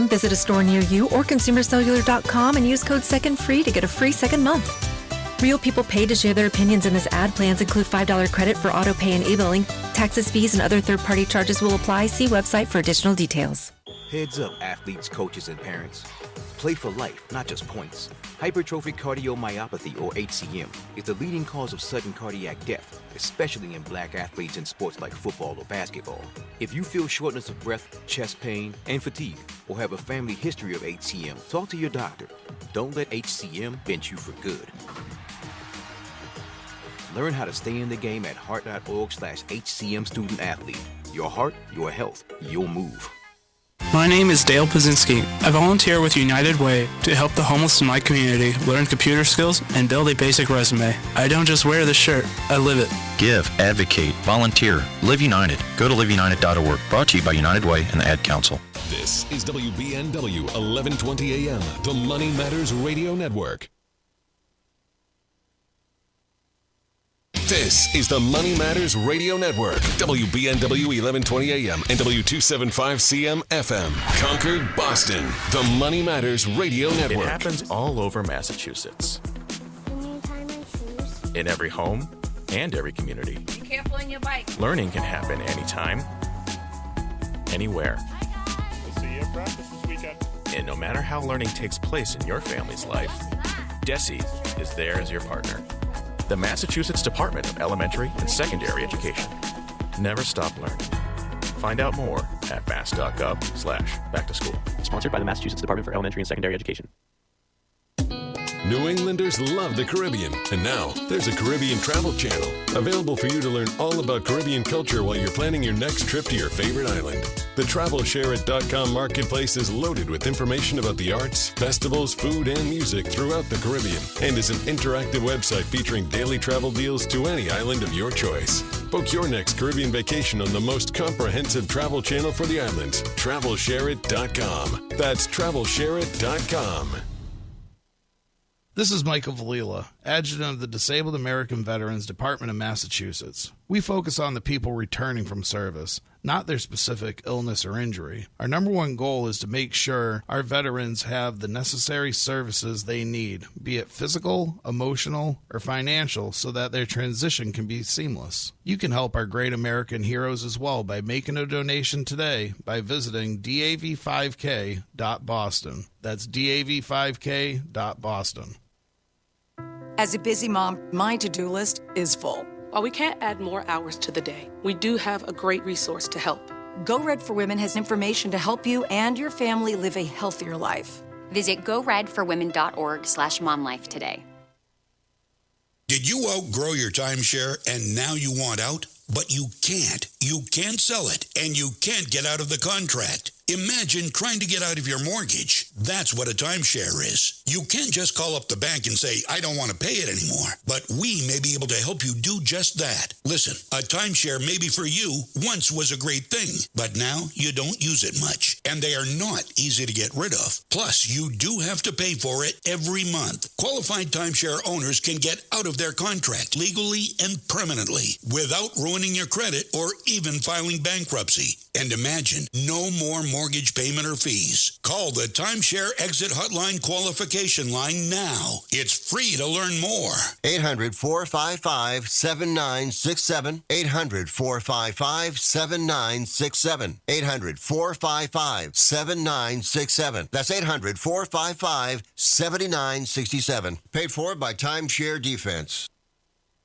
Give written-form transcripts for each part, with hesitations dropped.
visit a store near you or consumercellular.com and use code SECONDFREE to get a free second month. Real people paid to share their opinions in this ad. Plans include $5 credit for auto pay and e-billing. Taxes, fees, and other third-party charges will apply. See website for additional details. Heads up, athletes, coaches, and parents. Play for life, not just points. Hypertrophic cardiomyopathy, or HCM, is the leading cause of sudden cardiac death, especially in black athletes in sports like football or basketball. If you feel shortness of breath, chest pain, and fatigue, or have a family history of HCM, talk to your doctor. Don't let HCM bench you for good. Learn how to stay in the game at heart.org/HCM student athlete. Your heart, your health, your move. My name is Dale Pazinski. I volunteer with United Way to help the homeless in my community learn computer skills and build a basic resume. I don't just wear the shirt, I live it. Give, advocate, volunteer, Live United. Go to liveunited.org. Brought to you by United Way and the Ad Council. This is WBNW 1120 AM, the Money Matters Radio Network. This is the Money Matters Radio Network, WBNW 1120 AM and W275CM FM, Concord, Boston. The Money Matters Radio Network. It happens all over Massachusetts. Can you tie my shoes? In every home and every community. Be careful on your bike. Learning can happen anytime, anywhere. We'll see you at practice this weekend. And no matter how learning takes place in your family's life, DESE is there as your partner. The Massachusetts Department of Elementary and Secondary Education. Never stop learning. Find out more at mass.gov/back-to-school. Sponsored by the Massachusetts Department for Elementary and Secondary Education. New Englanders love the Caribbean, and now there's a Caribbean travel channel available for you to learn all about Caribbean culture while you're planning your next trip to your favorite island. The TravelShareIt.com marketplace is loaded with information about the arts, festivals, food, and music throughout the Caribbean, and is an interactive website featuring daily travel deals to any island of your choice. Book your next Caribbean vacation on the most comprehensive travel channel for the islands, TravelShareIt.com. That's TravelShareIt.com. This is Michael Valila, Adjutant of the Disabled American Veterans Department of Massachusetts. We focus on the people returning from service, not their specific illness or injury. Our number one goal is to make sure our veterans have the necessary services they need, be it physical, emotional, or financial, so that their transition can be seamless. You can help our great American heroes as well by making a donation today by visiting dav5k.boston. That's dav5k.boston. As a busy mom, my to-do list is full. While we can't add more hours to the day, we do have a great resource to help. Go Red for Women has information to help you and your family live a healthier life. Visit goredforwomen.org/momlife today. Did you outgrow your timeshare and now you want out? But you can't. You can't sell it, and you can't get out of the contract. Imagine trying to get out of your mortgage. That's what a timeshare is. You can't just call up the bank and say, I don't want to pay it anymore. But we may be able to help you do just that. Listen, a timeshare maybe for you once was a great thing, but now you don't use it much. And they are not easy to get rid of. Plus, you do have to pay for it every month. Qualified timeshare owners can get out of their contract legally and permanently without ruining your credit or even filing bankruptcy. And imagine no more mortgage payment or fees. Call the Timeshare Exit Hotline qualification line now. It's free to learn more. 800-455-7967. 800-455-7967. 800-455-7967. That's 800-455-7967. Paid for by Timeshare Defense.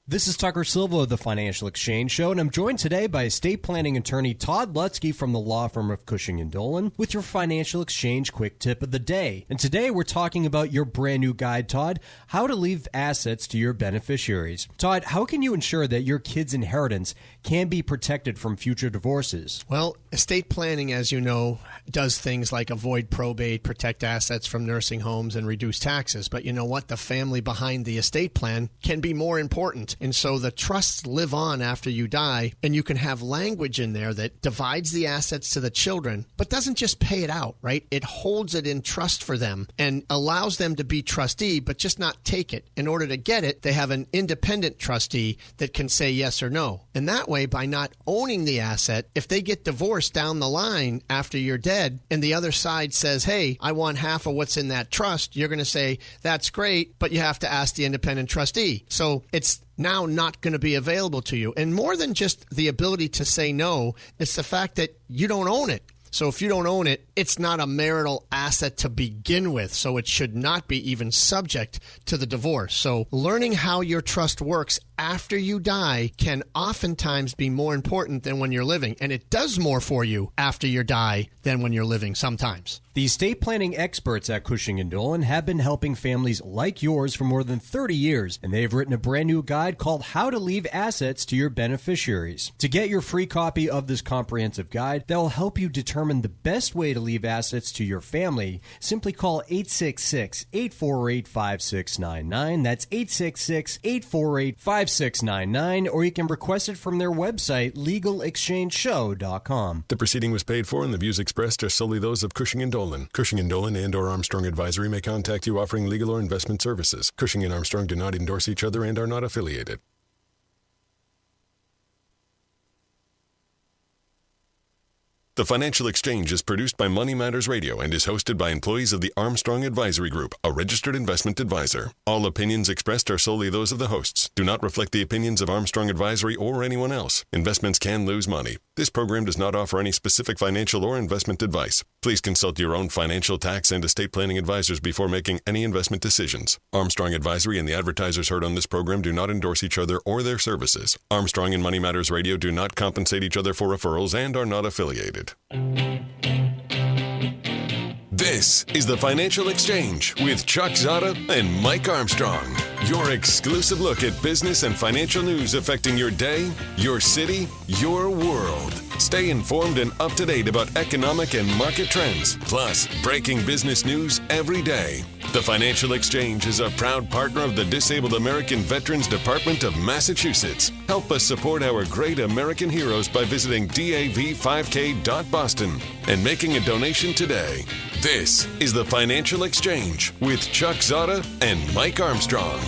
This is Tucker Silva of the Financial Exchange Show, and I'm joined today by estate planning attorney Todd Lutzke from the law firm of Cushing & Dolan with your Financial Exchange Quick Tip of the Day. And today we're talking about your brand new guide, Todd, how to leave assets to your beneficiaries. Todd, how can you ensure that your kids' inheritance can be protected from future divorces? Well, estate planning, as you know, does things like avoid probate, protect assets from nursing homes, and reduce taxes. But you know what? The family behind the estate plan can be more important. trust. And so the trusts live on after you die, and you can have language in there that divides the assets to the children, but doesn't just pay it out, right? It holds it in trust for them and allows them to be trustee, but just not take it. In order to get it, they have an independent trustee that can say yes or no. And that way, by not owning the asset, if they get divorced down the line after you're dead and the other side says, hey, I want half of what's in that trust, you're going to say, that's great, but you have to ask the independent trustee. So it's now not going to be available to you. And more than just the ability to say no, it's the fact that you don't own it. So if you don't own it, it's not a marital asset to begin with. So it should not be even subject to the divorce. So learning how your trust works after you die can oftentimes be more important than when you're living. And it does more for you after you die than when you're living sometimes. The estate planning experts at Cushing & Dolan have been helping families like yours for more than 30 years, and they've written a brand new guide called How to Leave Assets to Your Beneficiaries. To get your free copy of this comprehensive guide that will help you determine the best way to leave assets to your family, simply call 866-848-5699. That's 866-848-5699, or you can request it from their website, legalexchangeshow.com. The proceeding was paid for, and the views expressed are solely those of Cushing & Dolan. Cushing & Dolan and or Armstrong Advisory may contact you offering legal or investment services. Cushing & Armstrong do not endorse each other and are not affiliated. The Financial Exchange is produced by Money Matters Radio and is hosted by employees of the Armstrong Advisory Group, a registered investment advisor. All opinions expressed are solely those of the hosts, do not reflect the opinions of Armstrong Advisory or anyone else. Investments can lose money. This program does not offer any specific financial or investment advice. Please consult your own financial, tax, and estate planning advisors before making any investment decisions. Armstrong Advisory and the advertisers heard on this program do not endorse each other or their services. Armstrong and Money Matters Radio do not compensate each other for referrals and are not affiliated. This is the Financial Exchange with Chuck Zodda and Mike Armstrong. Your exclusive look at business and financial news affecting your day, your city, your world. Stay informed and up to date about economic and market trends, plus breaking business news every day. The Financial Exchange is a proud partner of the Disabled American Veterans Department of Massachusetts. Help us support our great American heroes by visiting dav5k.boston and making a donation today. This is the Financial Exchange with Chuck Zodda and Mike Armstrong.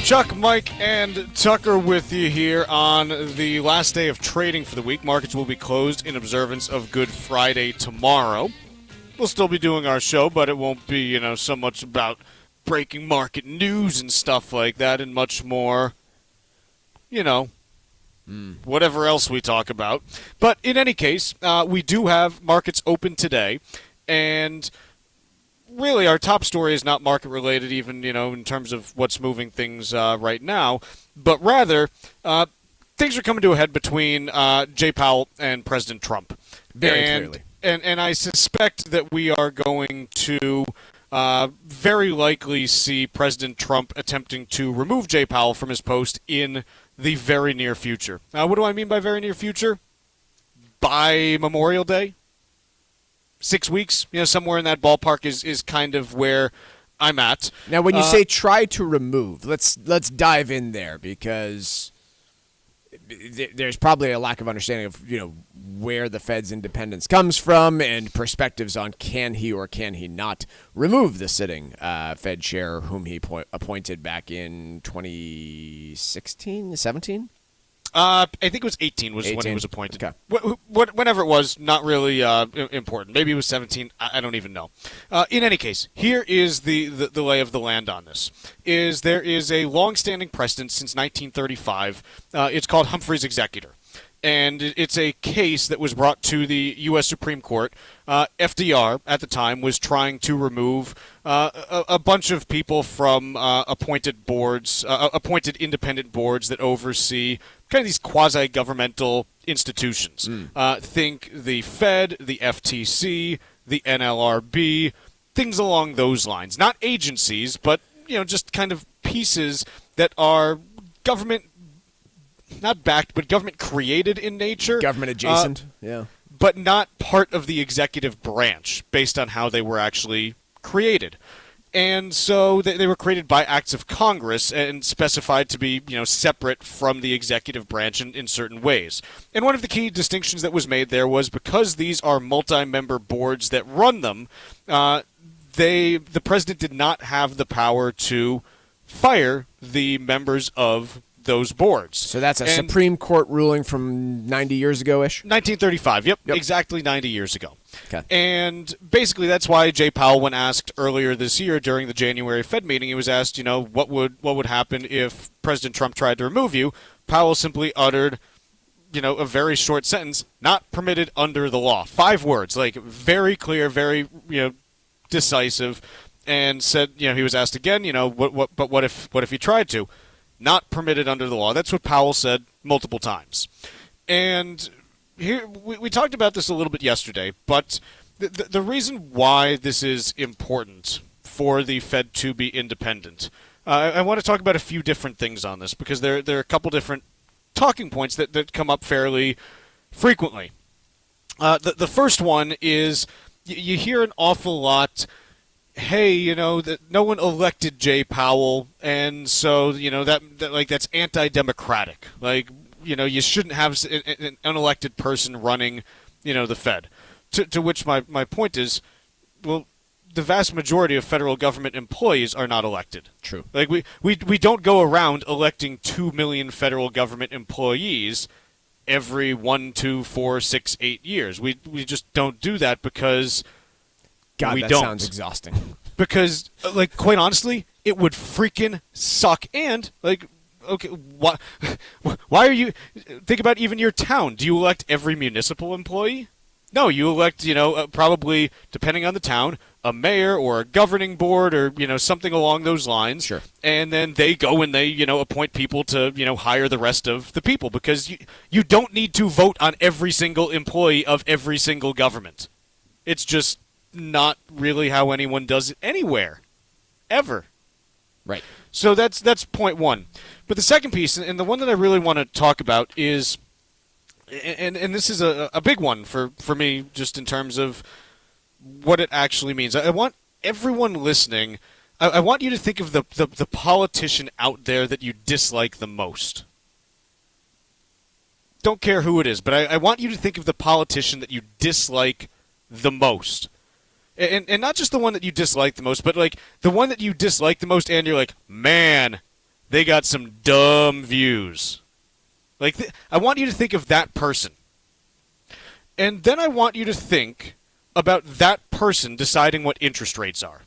Chuck, Mike, and Tucker with you here on the last day of trading for the week. Markets will be closed in observance of Good Friday tomorrow. We'll still be doing our show, but it won't be, so much about breaking market news and stuff like that, and much more, whatever else we talk about. But in any case, we do have markets open today, and really our top story is not market related, even, in terms of what's moving things right now, but rather things are coming to a head between Jay Powell and President Trump. Very clearly. And I suspect that we are going to very likely see President Trump attempting to remove Jay Powell from his post in the very near future. Now, what do I mean by very near future? By Memorial Day? 6 weeks? Somewhere in that ballpark is kind of where I'm at. Now, when you say try to remove, let's dive in there, because there's probably a lack of understanding of where the Fed's independence comes from and perspectives on can he or can he not remove the sitting Fed chair whom he appointed back in 2016, 17? I think it was 18 was 18? When he was appointed. Okay. Whenever it was, not really important. Maybe it was 17. I don't even know. In any case, here is the lay of the land on this. There is a long-standing precedent since 1935. It's called Humphrey's Executor. And it's a case that was brought to the U.S. Supreme Court. FDR, at the time, was trying to remove a bunch of people from appointed boards, appointed independent boards that oversee kind of these quasi-governmental institutions. Think the Fed, the FTC, the NLRB, things along those lines. Not agencies, but just kind of pieces that are government, not backed, but government created in nature. Government adjacent, yeah. But not part of the executive branch based on how they were actually created. And so they were created by acts of Congress and specified to be, separate from the executive branch in certain ways. And one of the key distinctions that was made there was because these are multi-member boards that run them, the president did not have the power to fire the members of those boards. So that's a Supreme Court ruling from 90 years ago-ish? 1935, yep, exactly 90 years ago. Okay. And basically that's why Jay Powell, when asked earlier this year during the January Fed meeting, he was asked, what would happen if President Trump tried to remove you? Powell simply uttered, a very short sentence, not permitted under the law. 5 words, like very clear, very, decisive, and said, he was asked again, but what if he tried to? Not permitted under the law. That's what Powell said multiple times. And here we talked about this a little bit yesterday, but the reason why this is important for the Fed to be independent, I want to talk about a few different things on this because there are a couple different talking points that come up fairly frequently. The first one is you hear an awful lot, hey, that no one elected Jay Powell, and so that's anti-democratic. Like, you shouldn't have an unelected person running, the Fed. To which my point is, well, the vast majority of federal government employees are not elected. True. Like we don't go around electing 2 million federal government employees every 1, 2, 4, 6, 8 years. We just don't do that because. God, we that don't. sounds exhausting. Because, quite honestly, it would freaking suck. And, okay, why are you... Think about even your town. Do you elect every municipal employee? No, you elect, probably, depending on the town, a mayor or a governing board or, something along those lines. Sure. And then they go and they, appoint people to, hire the rest of the people. Because you don't need to vote on every single employee of every single government. It's just not really how anyone does it anywhere, ever. Right. So that's point one. But the second piece, and the one that I really want to talk about is, and this is a big one for me, just in terms of what it actually means. I want everyone listening, I want you to think of the politician out there that you dislike the most. Don't care who it is, but I want you to think of the politician that you dislike the most. And not just the one that you dislike the most, but the one that you dislike the most and you're like, man, they got some dumb views. I want you to think of that person. And then I want you to think about that person deciding what interest rates are.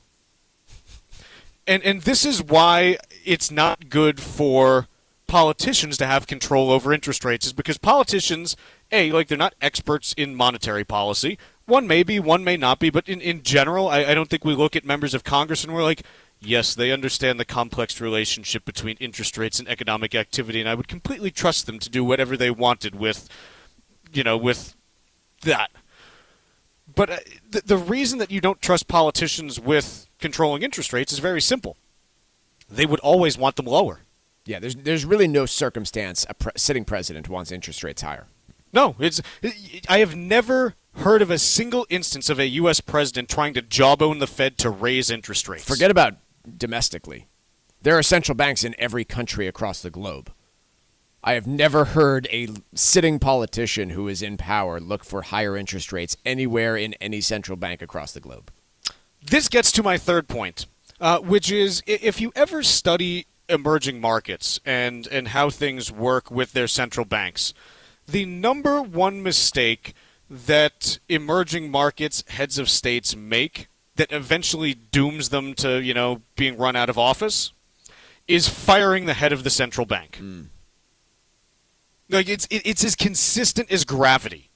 And this is why it's not good for politicians to have control over interest rates, is because politicians, they're not experts in monetary policy. One may be, one may not be, but in general, I don't think we look at members of Congress and we're like, yes, they understand the complex relationship between interest rates and economic activity, and I would completely trust them to do whatever they wanted with that. But the reason that you don't trust politicians with controlling interest rates is very simple. They would always want them lower. Yeah, there's really no circumstance a sitting president wants interest rates higher. No, I have never heard of a single instance of a U.S. president trying to jawbone the Fed to raise interest rates. Forget about domestically. There are central banks in every country across the globe. I have never heard a sitting politician who is in power look for higher interest rates anywhere in any central bank across the globe. This gets to my third point, which is if you ever study emerging markets and how things work with their central banks, the number one mistake that emerging markets heads of states make that eventually dooms them to, being run out of office is firing the head of the central bank. It's as consistent as gravity.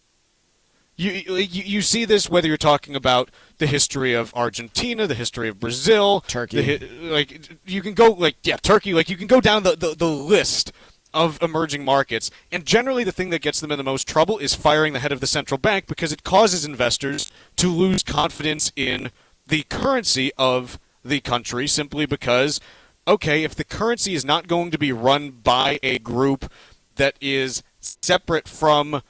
You see this whether you're talking about the history of Argentina, the history of Brazil, Turkey. You can go Turkey. You can go down the list of emerging markets, and generally the thing that gets them in the most trouble is firing the head of the central bank because it causes investors to lose confidence in the currency of the country simply because, okay, if the currency is not going to be run by a group that is separate from,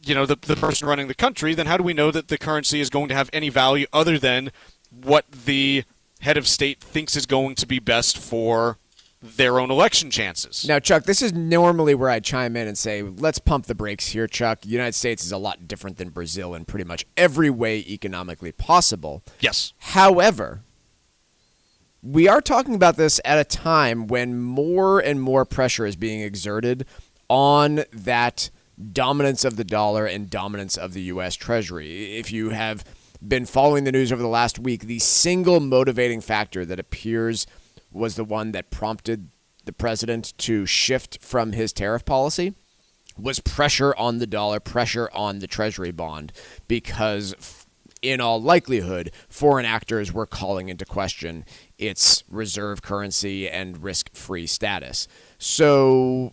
the person running the country, then how do we know that the currency is going to have any value other than what the head of state thinks is going to be best for their own election chances. Now, Chuck, this is normally where I chime in and say, let's pump the brakes here, Chuck. The United States is a lot different than Brazil in pretty much every way economically possible. Yes. However, we are talking about this at a time when more and more pressure is being exerted on that dominance of the dollar and dominance of the U.S. Treasury. If you have been following the news over the last week, the single motivating factor that appears was the one that prompted the president to shift from his tariff policy was pressure on the dollar, pressure on the Treasury bond, because in all likelihood, foreign actors were calling into question its reserve currency and risk-free status. So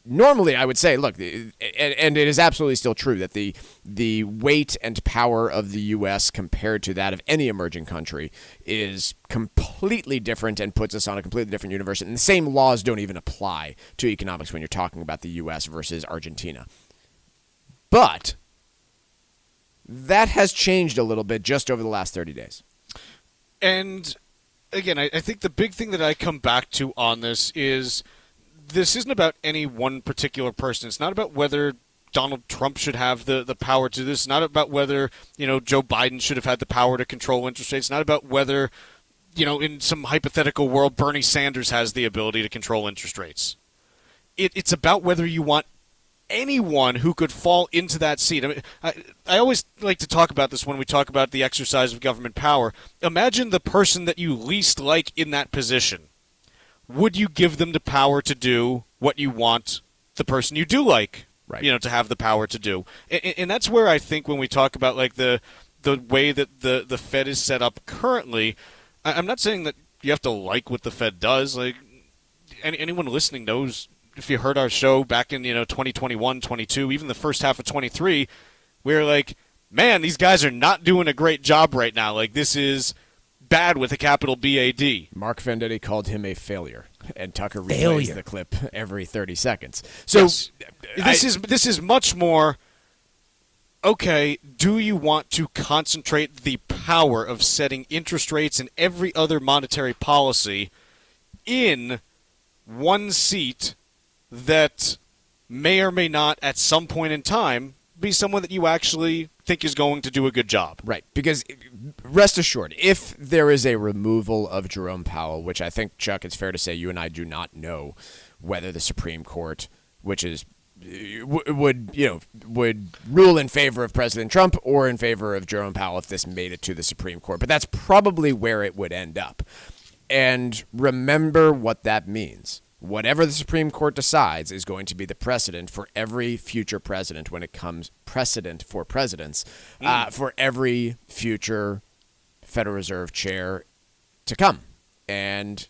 normally I would say, look, and it is absolutely still true that the weight and power of the U.S. compared to that of any emerging country is completely different and puts us on a completely different universe. And the same laws don't even apply to economics when you're talking about the U.S. versus Argentina. But that has changed a little bit just over the last 30 days. And again, I think the big thing that I come back to on this is this isn't about any one particular person. It's not about whether Donald Trump should have the power to this. It's not about whether, Joe Biden should have had the power to control interest rates. It's not about whether, in some hypothetical world, Bernie Sanders has the ability to control interest rates. It's about whether you want anyone who could fall into that seat. I mean, I always like to talk about this when we talk about the exercise of government power. Imagine the person that you least like in that position. Would you give them the power to do what you want the person you do like, to have the power to do? And that's where I think when we talk about like the way that the Fed is set up currently, I'm not saying that you have to like what the Fed does. Like anyone listening knows, if you heard our show back in 2021, 22, even the first half of 23, we were like, man, these guys are not doing a great job right now. Like, this is bad with a capital B-A-D. Mark Venditti called him a failure, and Tucker replays the clip every 30 seconds. So yes. This is much more, okay, do you want to concentrate the power of setting interest rates and every other monetary policy in one seat that may or may not at some point in time be someone that you actually think is going to do a good job? Right, because rest assured, if there is a removal of Jerome Powell, which I think, Chuck, it's fair to say you and I do not know whether the Supreme Court, which is would rule in favor of President Trump or in favor of Jerome Powell if this made it to the Supreme Court. But that's probably where it would end up. And remember what that means. Whatever the Supreme Court decides is going to be the precedent for every future president when it comes precedent for presidents for every future Federal Reserve chair to come. And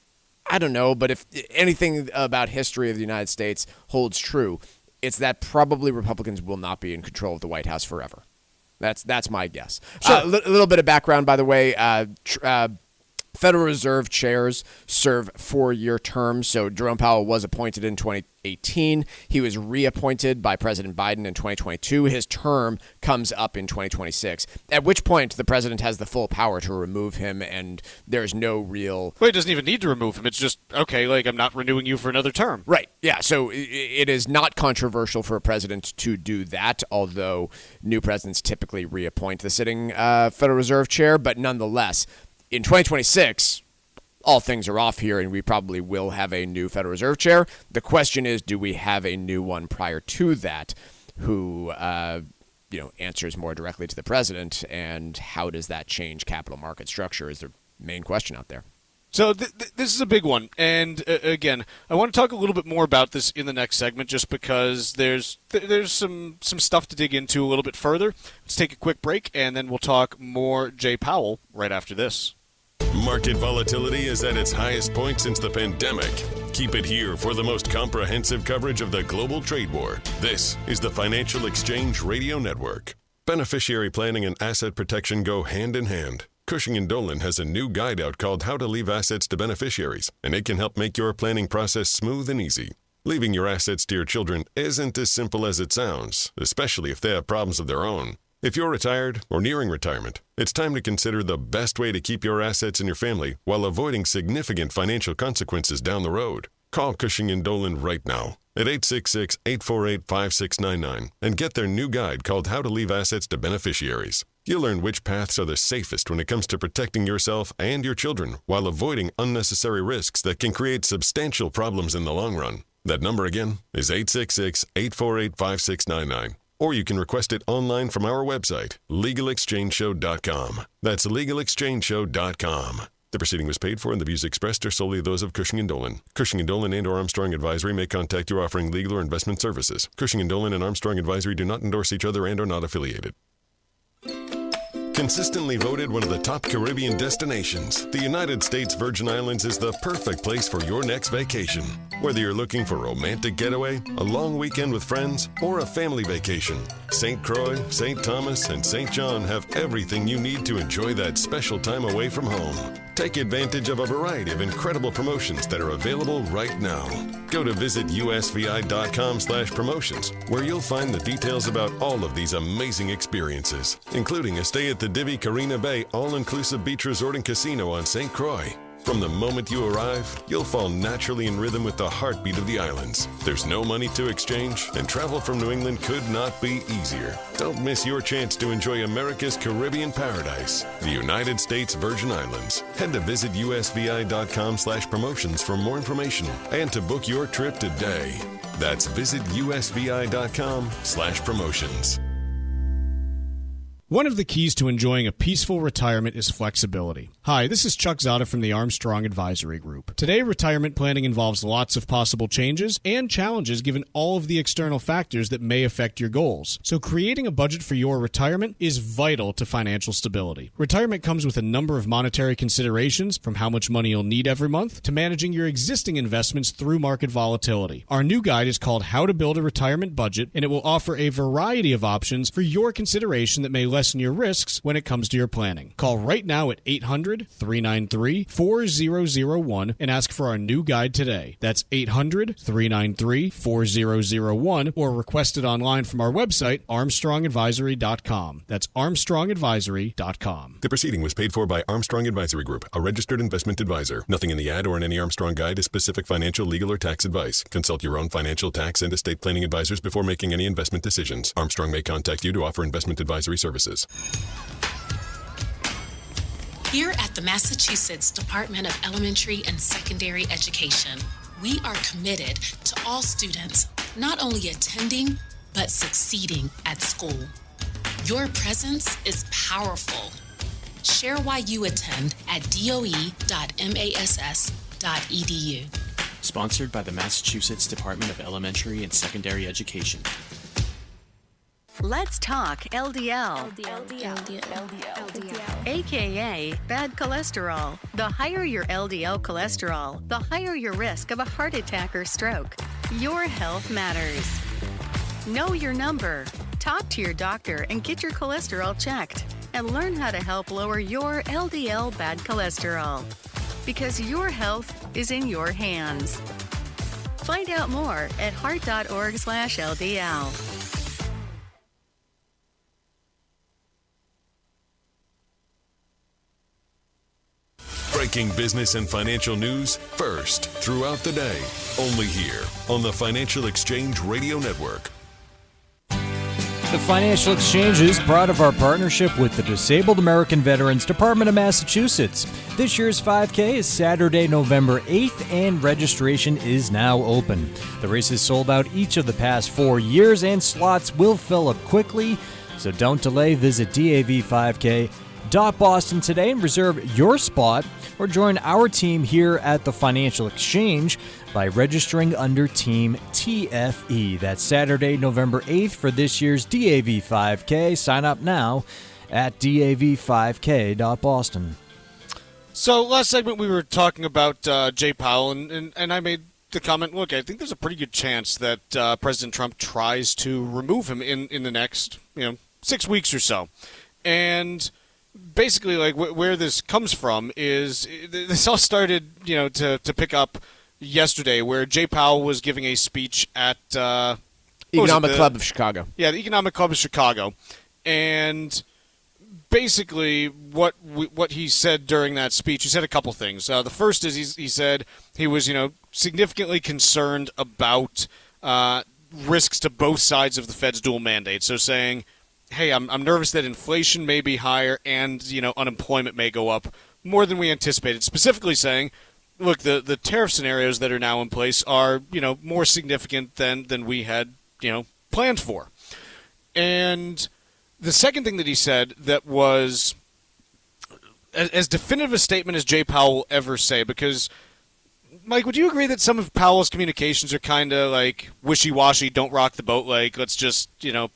I don't know, but if anything about history of the United States holds true, it's that probably Republicans will not be in control of the White House forever. That's my guess. Sure. A little bit of background, by the way. Federal Reserve chairs serve 4-year terms. So Jerome Powell was appointed in 2018. He was reappointed by President Biden in 2022. His term comes up in 2026, at which point the president has the full power to remove him, and there's no real... Well, he doesn't even need to remove him. It's just, okay, like, I'm not renewing you for another term. Right, yeah. So it is not controversial for a president to do that, although new presidents typically reappoint the sitting Federal Reserve chair, but nonetheless... In 2026, all things are off here, and we probably will have a new Federal Reserve chair. The question is, do we have a new one prior to that who answers more directly to the president, and how does that change capital market structure is the main question out there. So this is a big one, and again, I want to talk a little bit more about this in the next segment, just because there's some stuff to dig into a little bit further. Let's take a quick break, and then we'll talk more Jay Powell right after this. Market volatility is at its highest point since the pandemic. Keep it here for the most comprehensive coverage of the global trade war. This is the Financial Exchange Radio Network. Beneficiary planning and asset protection go hand in hand. Cushing & Dolan has a new guide out called How to Leave Assets to Beneficiaries, and it can help make your planning process smooth and easy. Leaving your assets to your children isn't as simple as it sounds, especially if they have problems of their own. If you're retired or nearing retirement, it's time to consider the best way to keep your assets in your family while avoiding significant financial consequences down the road. Call Cushing & Dolan right now at 866-848-5699 and get their new guide called How to Leave Assets to Beneficiaries. You'll learn which paths are the safest when it comes to protecting yourself and your children while avoiding unnecessary risks that can create substantial problems in the long run. That number again is 866-848-5699. Or you can request it online from our website, LegalExchangeShow.com. That's LegalExchangeShow.com. The proceeding was paid for and the views expressed are solely those of Cushing & Dolan. Cushing & Dolan and or Armstrong Advisory may contact you offering legal or investment services. Cushing & Dolan and Armstrong Advisory do not endorse each other and are not affiliated. Consistently voted one of the top Caribbean destinations, the United States Virgin Islands is the perfect place for your next vacation. Whether you're looking for a romantic getaway, a long weekend with friends, or a family vacation, St. Croix, St. Thomas, and St. John have everything you need to enjoy that special time away from home. Take advantage of a variety of incredible promotions that are available right now. Go to visitusvi.com/promotions, where you'll find the details about all of these amazing experiences, including a stay at the Divi Carina Bay all-inclusive beach resort and casino on St. Croix. From the moment you arrive, you'll fall naturally in rhythm with the heartbeat of the islands. There's no money to exchange, and travel from New England could not be easier. Don't miss your chance to enjoy America's Caribbean paradise, the United States Virgin Islands. Head to visitusvi.com/promotions for more information and to book your trip today. That's visitusvi.com/promotions. One of the keys to enjoying a peaceful retirement is flexibility. Hi, this is Chuck Zodda from the Armstrong Advisory Group. Today, retirement planning involves lots of possible changes and challenges given all of the external factors that may affect your goals. So creating a budget for your retirement is vital to financial stability. Retirement comes with a number of monetary considerations, from how much money you'll need every month to managing your existing investments through market volatility. Our new guide is called How to Build a Retirement Budget, and it will offer a variety of options for your consideration that may lessen your risks when it comes to your planning. Call right now at 800-393-4001 and ask for our new guide today. That's 800-393-4001 or request it online from our website, armstrongadvisory.com. That's armstrongadvisory.com. The proceeding was paid for by Armstrong Advisory Group, a registered investment advisor. Nothing in the ad or in any Armstrong guide is specific financial, legal, or tax advice. Consult your own financial, tax, and estate planning advisors before making any investment decisions. Armstrong may contact you to offer investment advisory services. Here at the Massachusetts Department of Elementary and Secondary Education, we are committed to all students not only attending, but succeeding at school. Your presence is powerful. Share why you attend at doe.mass.edu. Sponsored by the Massachusetts Department of Elementary and Secondary Education. Let's talk LDL. AKA bad cholesterol. The higher your LDL cholesterol, the higher your risk of a heart attack or stroke. Your health matters. Know your number. Talk to your doctor and get your cholesterol checked. And learn how to help lower your LDL bad cholesterol. Because your health is in your hands. Find out more at heart.org/LDL. Breaking business and financial news first throughout the day. Only here on the Financial Exchange Radio Network. The Financial Exchange is proud of our partnership with the Disabled American Veterans Department of Massachusetts. This year's 5K is Saturday, November 8th, and registration is now open. The race has sold out each of the past 4 years, and slots will fill up quickly. So don't delay. Visit DAV5K.Boston today and reserve your spot, or join our team here at the Financial Exchange by registering under Team TFE. That's Saturday, November 8th for this year's DAV 5K. Sign up now at DAV5K.Boston. So last segment we were talking about Jay Powell, and I made the comment, look, I think there's a pretty good chance that President Trump tries to remove him in the next 6 weeks or so. And basically, like, where this comes from is this all started, to pick up yesterday, where Jay Powell was giving a speech at Economic Club of Chicago. Yeah, the Economic Club of Chicago, And basically what he said during that speech, he said a couple things. The first is he said he was, significantly concerned about risks to both sides of the Fed's dual mandate. So saying, hey, I'm nervous that inflation may be higher and, unemployment may go up more than we anticipated. Specifically saying, look, the tariff scenarios that are now in place are, more significant than we had, planned for. And the second thing that he said that was as definitive a statement as Jay Powell will ever say, because, Mike, would you agree that some of Powell's communications are kind of like wishy-washy, don't rock the boat, like let's just,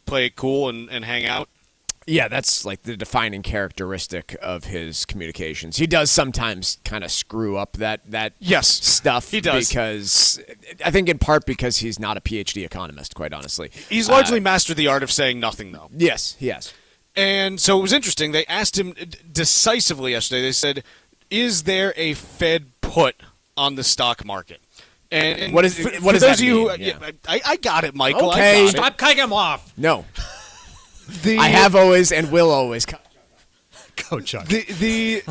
play it cool and hang out? Yeah, that's like the defining characteristic of his communications. He does sometimes kind of screw up that stuff. He does. Because I think in part because he's not a PhD economist, quite honestly. He's largely mastered the art of saying nothing, though. Yes, he has. And so it was interesting. They asked him decisively yesterday. They said, is there a Fed put on the stock market? And what does that mean? Yeah. I got it, Michael. Okay. Stop cutting him off. No. I have always and will always. Go, Chuck. The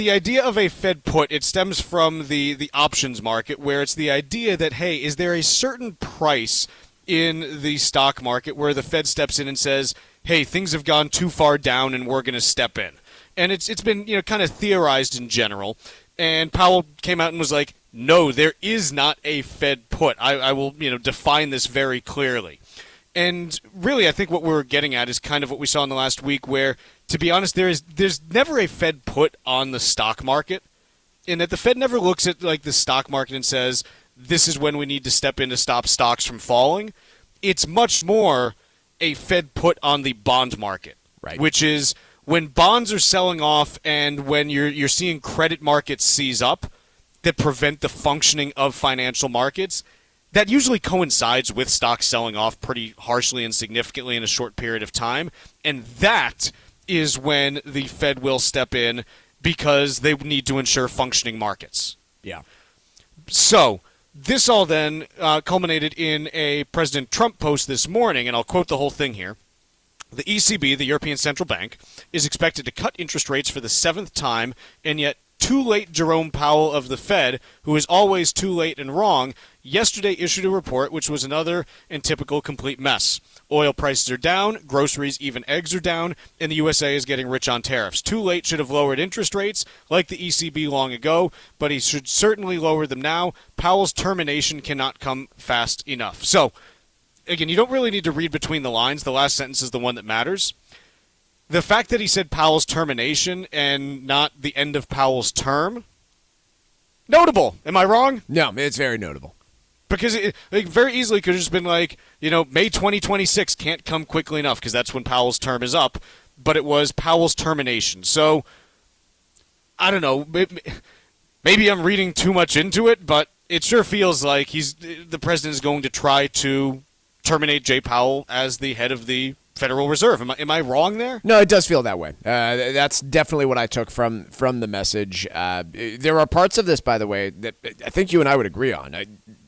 idea of a Fed put, it stems from the options market, where it's the idea that, hey, is there a certain price in the stock market where the Fed steps in and says, hey, things have gone too far down and we're going to step in. And it's been kind of theorized in general. And Powell came out and was like, no, there is not a Fed put. I will define this very clearly. And really, I think what we're getting at is kind of what we saw in the last week where, to be honest, there's never a Fed put on the stock market, in that the Fed never looks at like the stock market and says, this is when we need to step in to stop stocks from falling. It's much more a Fed put on the bond market, right? Which is when bonds are selling off and when you're seeing credit markets seize up that prevent the functioning of financial markets. That usually coincides with stocks selling off pretty harshly and significantly in a short period of time. And that is when the Fed will step in because they need to ensure functioning markets. Yeah. So this all then culminated in a President Trump post this morning, and I'll quote the whole thing here. The ECB, the European Central Bank, is expected to cut interest rates for the 7th time, and yet too late Jerome Powell of the Fed, who is always too late and wrong, yesterday issued a report which was another and typical complete mess. Oil prices are down, groceries, even eggs are down, and the USA is getting rich on tariffs. Too late should have lowered interest rates like the ECB long ago, but he should certainly lower them now. Powell's termination cannot come fast enough. So, again, you don't really need to read between the lines. The last sentence is the one that matters. The fact that he said Powell's termination and not the end of Powell's term, notable. Am I wrong? No, it's very notable. Because it very easily could have just been like, May 2026 can't come quickly enough because that's when Powell's term is up. But it was Powell's termination. So, I don't know. Maybe I'm reading too much into it, but it sure feels like the president is going to try to terminate Jay Powell as the head of the Federal Reserve. Am I wrong there? No, it does feel that way. That's definitely what I took from the message. There are parts of this, by the way, that I think you and I would agree on.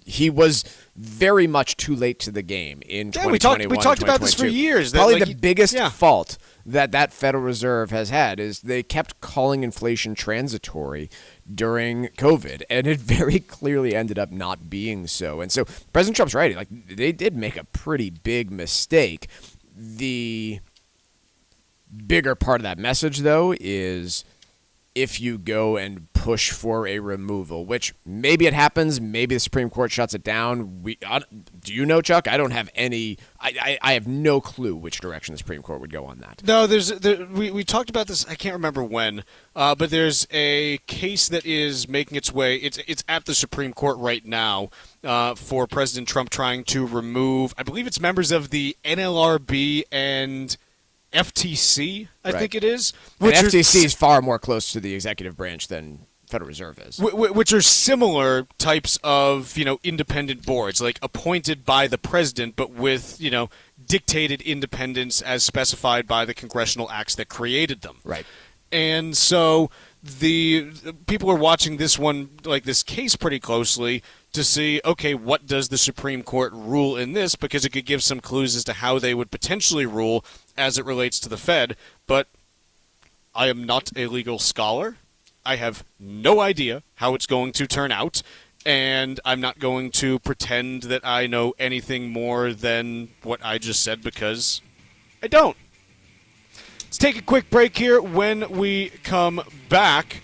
He was very much too late to the game in 2021. We talked about this for years. Probably the biggest fault that Federal Reserve has had is they kept calling inflation transitory during COVID, and it very clearly ended up not being so. And so President Trump's right. Like, they did make a pretty big mistake. The bigger part of that message, though, is if you go and push for a removal, which maybe it happens, maybe the Supreme Court shuts it down. Do you know, Chuck? I don't have any. I have no clue which direction the Supreme Court would go on that. No, we talked about this. I can't remember when, but there's a case that is making its way. It's at the Supreme Court right now for President Trump trying to remove, I believe it's members of the NLRB and FTC, I think it is. Which FTC is far more close to the executive branch than Federal Reserve is. Which are similar types of, independent boards, like appointed by the president, but with, dictated independence as specified by the congressional acts that created them. Right. And so the people are watching this one, like this case, pretty closely to see, okay, what does the Supreme Court rule in this? Because it could give some clues as to how they would potentially rule as it relates to the Fed, but I am not a legal scholar. I have no idea how it's going to turn out, and I'm not going to pretend that I know anything more than what I just said because I don't. Let's take a quick break here. When we come back,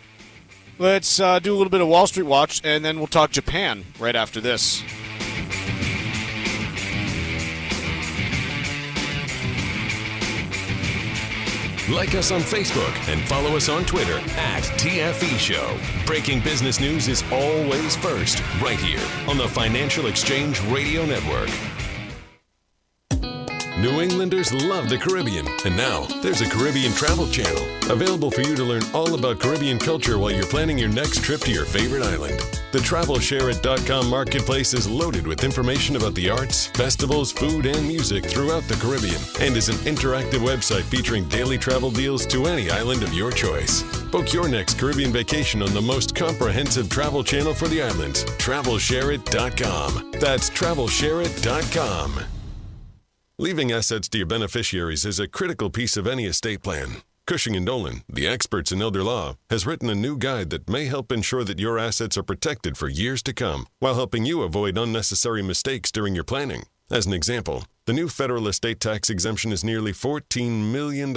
let's do a little bit of Wall Street Watch, and then we'll talk Japan right after this. Like us on Facebook and follow us on Twitter @TFE Show. Breaking business news is always first, right here on the Financial Exchange Radio Network. New Englanders love the Caribbean, and now there's a Caribbean travel channel available for you to learn all about Caribbean culture while you're planning your next trip to your favorite island. The TravelShareIt.com marketplace is loaded with information about the arts, festivals, food, and music throughout the Caribbean, and is an interactive website featuring daily travel deals to any island of your choice. Book your next Caribbean vacation on the most comprehensive travel channel for the islands, TravelShareIt.com. That's TravelShareIt.com. Leaving assets to your beneficiaries is a critical piece of any estate plan. Cushing & Dolan, the experts in elder law, has written a new guide that may help ensure that your assets are protected for years to come, while helping you avoid unnecessary mistakes during your planning. As an example, the new federal estate tax exemption is nearly $14 million.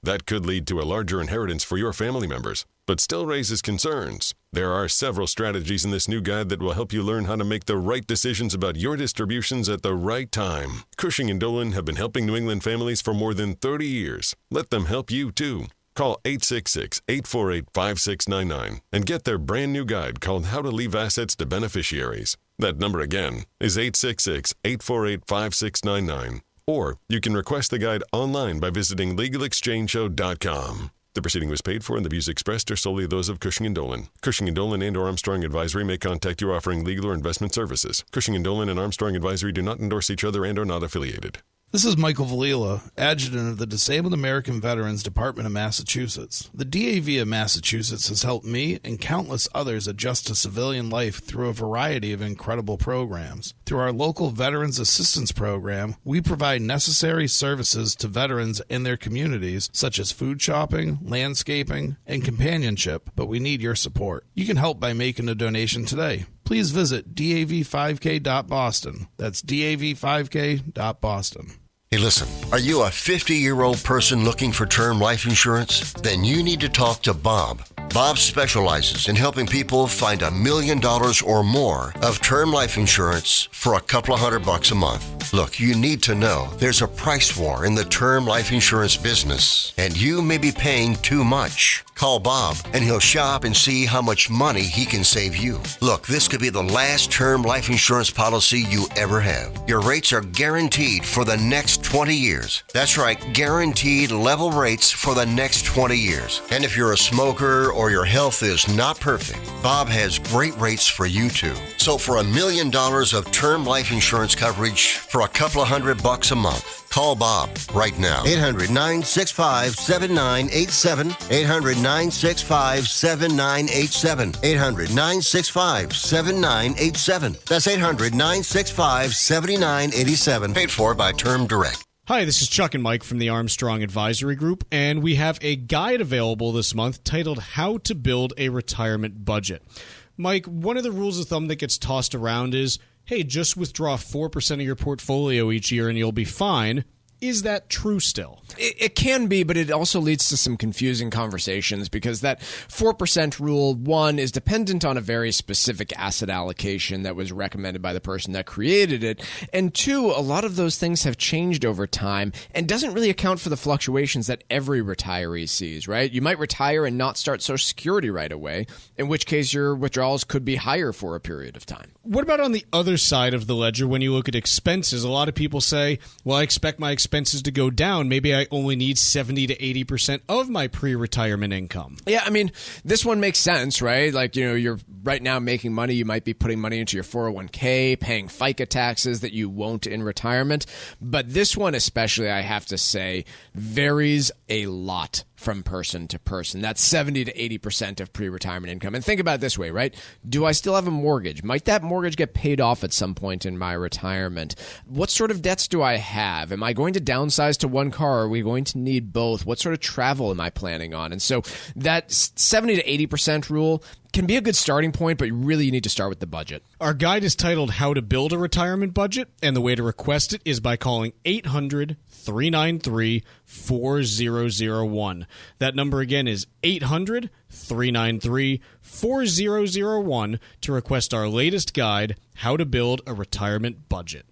That could lead to a larger inheritance for your family members, but still raises concerns. There are several strategies in this new guide that will help you learn how to make the right decisions about your distributions at the right time. Cushing & Dolan have been helping New England families for more than 30 years. Let them help you, too. Call 866-848-5699 and get their brand new guide called How to Leave Assets to Beneficiaries. That number again is 866-848-5699. Or you can request the guide online by visiting LegalExchangeShow.com. The proceeding was paid for and the views expressed are solely those of Cushing & Dolan. Cushing & Dolan and or Armstrong Advisory may contact you offering legal or investment services. Cushing & Dolan and Armstrong Advisory do not endorse each other and are not affiliated. This is Michael Valila, Adjutant of the Disabled American Veterans Department of Massachusetts. The DAV of Massachusetts has helped me and countless others adjust to civilian life through a variety of incredible programs. Through our local Veterans Assistance Program, we provide necessary services to veterans and their communities, such as food shopping, landscaping, and companionship, but we need your support. You can help by making a donation today. Please visit dav5k.boston. That's dav5k.boston. Hey, listen, are you a 50-year-old person looking for term life insurance? Then you need to talk to Bob. Bob specializes in helping people find $1 million or more of term life insurance for a couple of $100 a month. Look, you need to know there's a price war in the term life insurance business, and you may be paying too much. Call Bob, and he'll shop and see how much money he can save you. Look, this could be the last term life insurance policy you ever have. Your rates are guaranteed for the next 20 years. That's right, guaranteed level rates for the next 20 years. And if you're a smoker or your health is not perfect, Bob has great rates for you too. So for $1 million of term life insurance coverage for a couple of $100 a month, call Bob right now. 800-965-7987. 800-965-7987. 800-965-7987. That's 800-965-7987. Paid for by Term Direct. Hi, this is Chuck and Mike from the Armstrong Advisory Group, and we have a guide available this month titled How to Build a Retirement Budget. Mike, one of the rules of thumb that gets tossed around is, hey, just withdraw 4% of your portfolio each year and you'll be fine. Is that true still? It can be, but it also leads to some confusing conversations because that 4% rule, one, is dependent on a very specific asset allocation that was recommended by the person that created it. And two, a lot of those things have changed over time and doesn't really account for the fluctuations that every retiree sees, right? You might retire and not start Social Security right away, in which case your withdrawals could be higher for a period of time. What about on the other side of the ledger when you look at expenses? A lot of people say, well, I expect my expenses to go down. Maybe I only need 70 to 80% of my pre-retirement income. Yeah, I mean, this one makes sense, right? Like, you know, you're right now making money. You might be putting money into your 401k, paying FICA taxes that you won't in retirement. But this one especially, I have to say, varies a lot from person to person. That's 70 to 80% of pre-retirement income. And think about it this way, right? Do I still have a mortgage? Might that mortgage get paid off at some point in my retirement? What sort of debts do I have? Am I going to downsize to one car? Are we going to need both? What sort of travel am I planning on? And so that 70 to 80% rule can be a good starting point, but really you need to start with the budget. Our guide is titled How to Build a Retirement Budget, and the way to request it is by calling 800-393-4001. That number again is 800-393-4001 to request our latest guide, How to Build a Retirement Budget.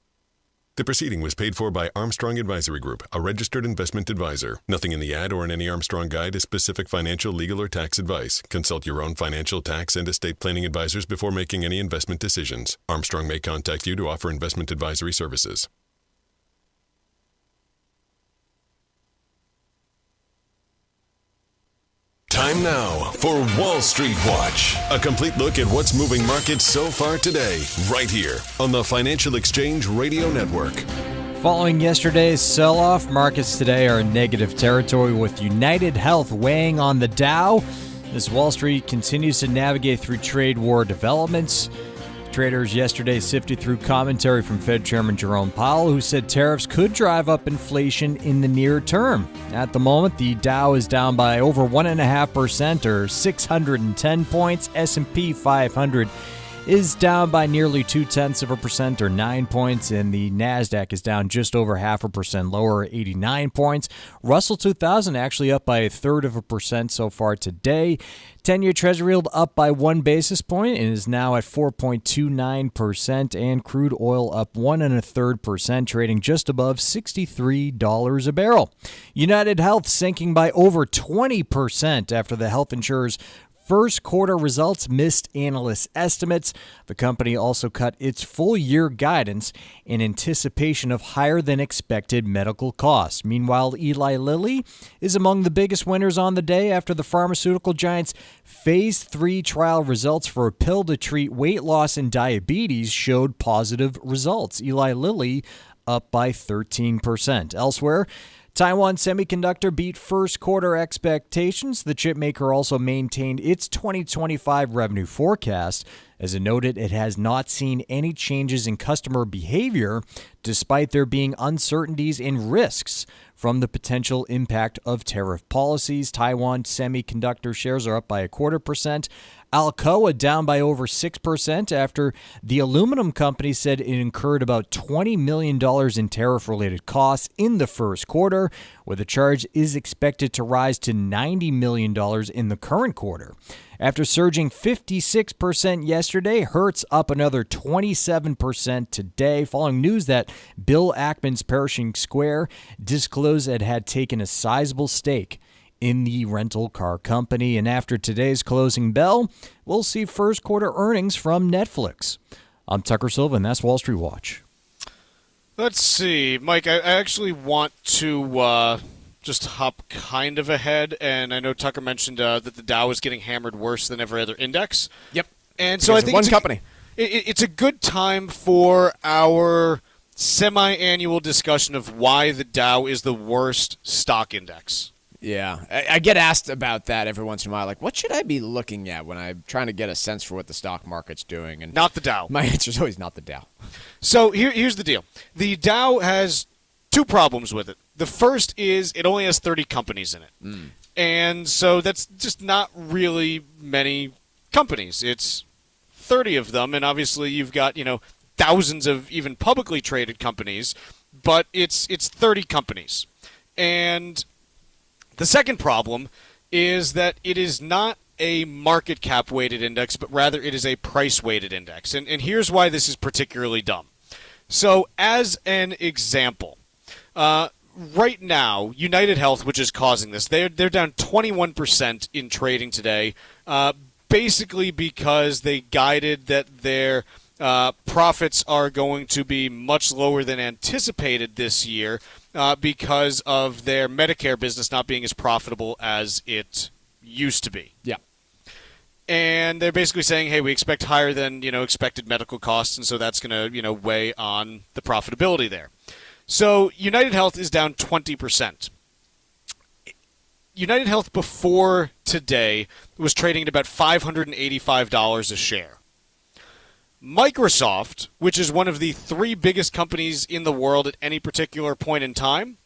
The proceeding was paid for by Armstrong Advisory Group, a registered investment advisor. Nothing in the ad or in any Armstrong guide is specific financial, legal, or tax advice. Consult your own financial, tax, and estate planning advisors before making any investment decisions. Armstrong may contact you to offer investment advisory services. Time now for Wall Street Watch. A complete look at what's moving markets so far today, right here on the Financial Exchange Radio Network. Following yesterday's sell-off, markets today are in negative territory with United Health weighing on the Dow as Wall Street continues to navigate through trade war developments. Traders yesterday sifted through commentary from Fed Chairman Jerome Powell, who said tariffs could drive up inflation in the near term. At the moment, the Dow is down by over 1.5% or 610 points. S&P 500 is down by nearly 0.2% or 9 points, and the NASDAQ is down just over 0.5%, lower 89 points. Russell 2000 actually up by 0.33% so far today. 10-year Treasury yield up by 1 basis point and is now at 4.29%, and crude oil up 1.33%, trading just above $63 a barrel. United Health sinking by over 20% after the health insurer's first quarter results missed analyst estimates. The company also cut its full-year guidance in anticipation of higher-than-expected medical costs. Meanwhile, Eli Lilly is among the biggest winners on the day after the pharmaceutical giant's Phase 3 trial results for a pill to treat weight loss and diabetes showed positive results. Eli Lilly up by 13%. Elsewhere, Taiwan Semiconductor beat first quarter expectations. The chip maker also maintained its 2025 revenue forecast. As it noted, it has not seen any changes in customer behavior, despite there being uncertainties and risks from the potential impact of tariff policies. Taiwan Semiconductor shares are up by 0.25%. Alcoa down by over 6% after the aluminum company said it incurred about $20 million in tariff-related costs in the first quarter, where the charge is expected to rise to $90 million in the current quarter. After surging 56% yesterday, Hertz up another 27% today, following news that Bill Ackman's Pershing Square disclosed it had taken a sizable stake in the rental car company. And after today's closing bell, we'll see first quarter earnings from Netflix. I'm Tucker Silva, and that's Wall Street Watch. Let's see, Mike, I actually want to just hop kind of ahead, and I know Tucker mentioned that the Dow is getting hammered worse than every other index. Yep. And so I think it's a good time for our semi-annual discussion of why the Dow is the worst stock index. Yeah, I get asked about that every once in a while. Like, what should I be looking at when I'm trying to get a sense for what the stock market's doing? And not the Dow. My answer is always not the Dow. So here's the deal. The Dow has two problems with it. The first is it only has 30 companies in it. And so that's just not really many companies. It's 30 of them, and obviously you've got, thousands of even publicly traded companies, but it's 30 companies. And the second problem is that it is not a market cap weighted index, but rather it is a price weighted index. And here's why this is particularly dumb. So as an example, right now, United Health, which is causing this, they're down 21% in trading today, basically because they guided that their profits are going to be much lower than anticipated this year because of their Medicare business not being as profitable as it used to be. Yeah. And they're basically saying, hey, we expect higher than expected medical costs, and so that's going to weigh on the profitability there. So United Health is down 20%. United Health before today was trading at about $585 a share. Microsoft, which is one of the 3 biggest companies in the world at any particular point in time,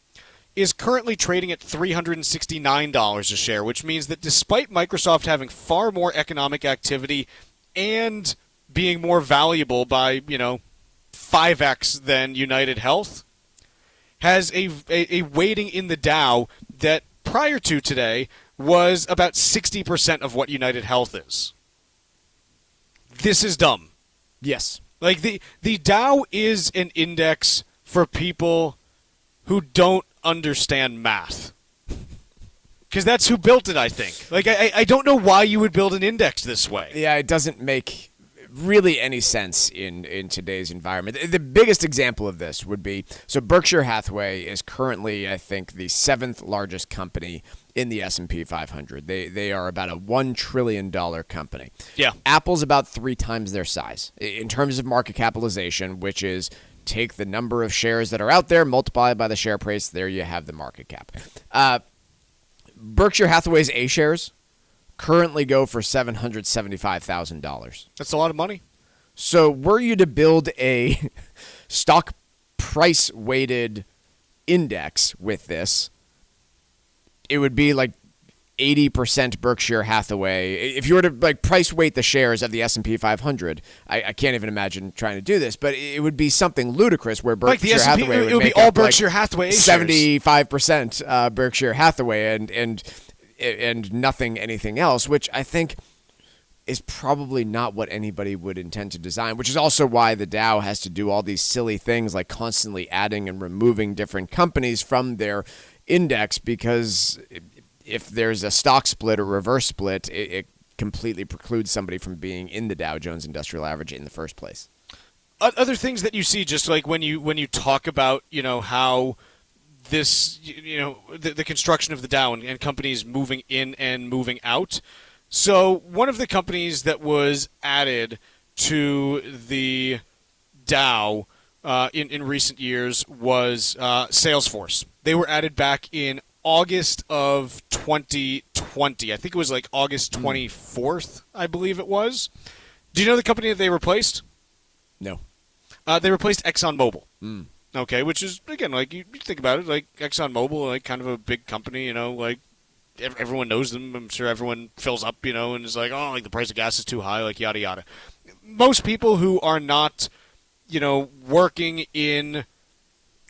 is currently trading at $369 a share, which means that despite Microsoft having far more economic activity and being more valuable by, 5x than United Health, has a weighting in the Dow that prior to today was about 60% of what United Health is. This is dumb. Yes. Like the Dow is an index for people who don't understand math. Because that's who built it, I think. Like, I don't know why you would build an index this way. Yeah, it doesn't make really any sense in today's environment. The biggest example of this would be, so Berkshire Hathaway is currently, I think, the 7th largest company in the S&P 500. They are about a $1 trillion company. Yeah. Apple's about 3 times their size in terms of market capitalization, which is take the number of shares that are out there, multiply it by the share price, there you have the market cap. Berkshire Hathaway's A shares currently go for $775,000. That's a lot of money. So were you to build a stock price weighted index with this, it would be like 80% Berkshire Hathaway. If you were to like price weight the shares of the S&P 500, I can't even imagine trying to do this, but it would be something ludicrous where Berkshire like the S&P, Hathaway would be all Berkshire Hathaway 75% Berkshire Hathaway and nothing anything else, which I think is probably not what anybody would intend to design, which is also why the Dow has to do all these silly things like constantly adding and removing different companies from their index, because if there's a stock split or reverse split, it completely precludes somebody from being in the Dow Jones Industrial Average in the first place. Other things that you see, just like when you talk about, how this, the construction of the Dow and companies moving in and moving out. So one of the companies that was added to the Dow in recent years was Salesforce. They were added back in August of 2020. I think it was like August 24th, I believe it was. Do you know the company that they replaced? No. They replaced ExxonMobil. Okay, which is, again, like, you think about it, like, ExxonMobil, like, kind of a big company, like, everyone knows them. I'm sure everyone fills up, and is like, oh, like, the price of gas is too high, like, yada, yada. Most people who are not, working in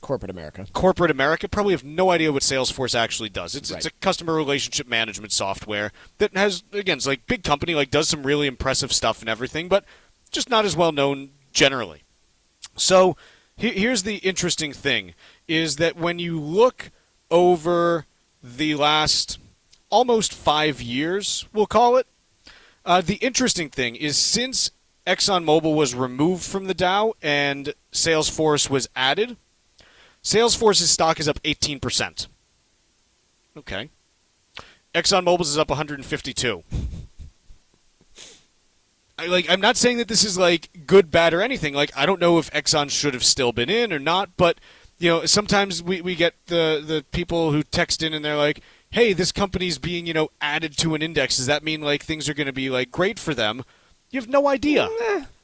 corporate America probably have no idea what Salesforce actually does. It's a customer relationship management software that has, again, it's like big company, like, does some really impressive stuff and everything, but just not as well known generally. So here's the interesting thing, is that when you look over the last almost 5 years, we'll call it, the interesting thing is since ExxonMobil was removed from the Dow and Salesforce was added, Salesforce's stock is up 18%. Okay. ExxonMobil's is up 152. I'm not saying that this is, like, good, bad, or anything. Like, I don't know if Exxon should have still been in or not, but, sometimes we get the people who text in and they're like, hey, this company's being, added to an index. Does that mean, like, things are going to be, like, great for them? You have no idea.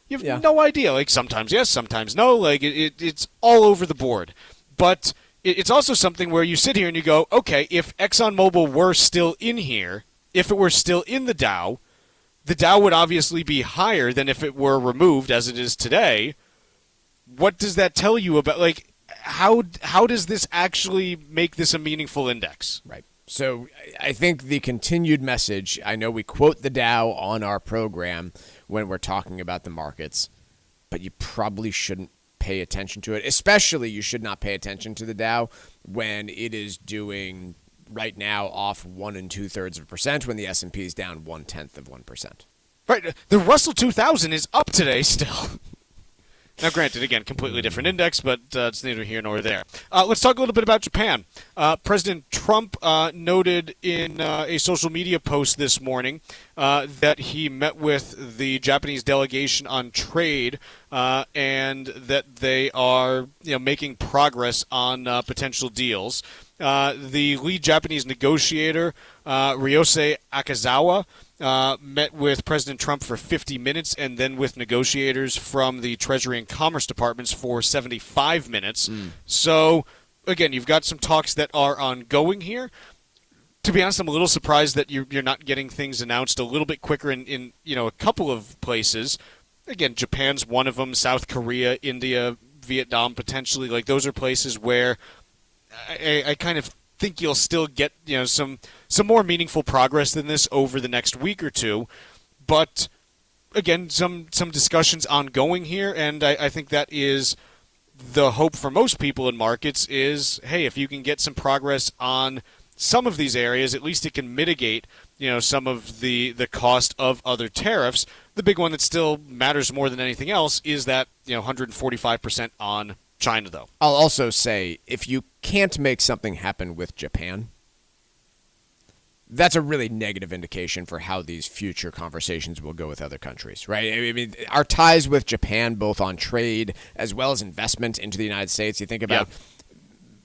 You have no idea. Like, sometimes yes, sometimes no. Like, it's all over the board. But it's also something where you sit here and you go, okay, if ExxonMobil were still in here, if it were still in the Dow would obviously be higher than if it were removed, as it is today. What does that tell you about, like, how does this actually make this a meaningful index? Right. So I think the continued message, I know we quote the Dow on our program when we're talking about the markets, but you probably shouldn't pay attention to it. Especially you should not pay attention to the Dow when it is doing right now off 1 2/3% when the S&P is down 0.1%. Right. The Russell 2000 is up today still. Now, granted, again, completely different index, but it's neither here nor there. Let's talk a little bit about Japan. President Trump noted in a social media post this morning that he met with the Japanese delegation on trade and that they are making progress on potential deals. the lead Japanese negotiator, Ryosei Akazawa, met with President Trump for 50 minutes and then with negotiators from the Treasury and Commerce Departments for 75 minutes. So, again, you've got some talks that are ongoing here. To be honest, I'm a little surprised that you're not getting things announced a little bit quicker in a couple of places. Again, Japan's one of them, South Korea, India, Vietnam, potentially. Like, those are places where I kind of think you'll still get some more meaningful progress than this over the next week or two. But, again, some discussions ongoing here, and I think that is the hope for most people in markets is, hey, if you can get some progress on some of these areas, at least it can mitigate, some of the cost of other tariffs. The big one that still matters more than anything else is that, 145% on China, though. I'll also say, if you can't make something happen with Japan, that's a really negative indication for how these future conversations will go with other countries, right? I mean, our ties with Japan, both on trade as well as investment into the United States, you think about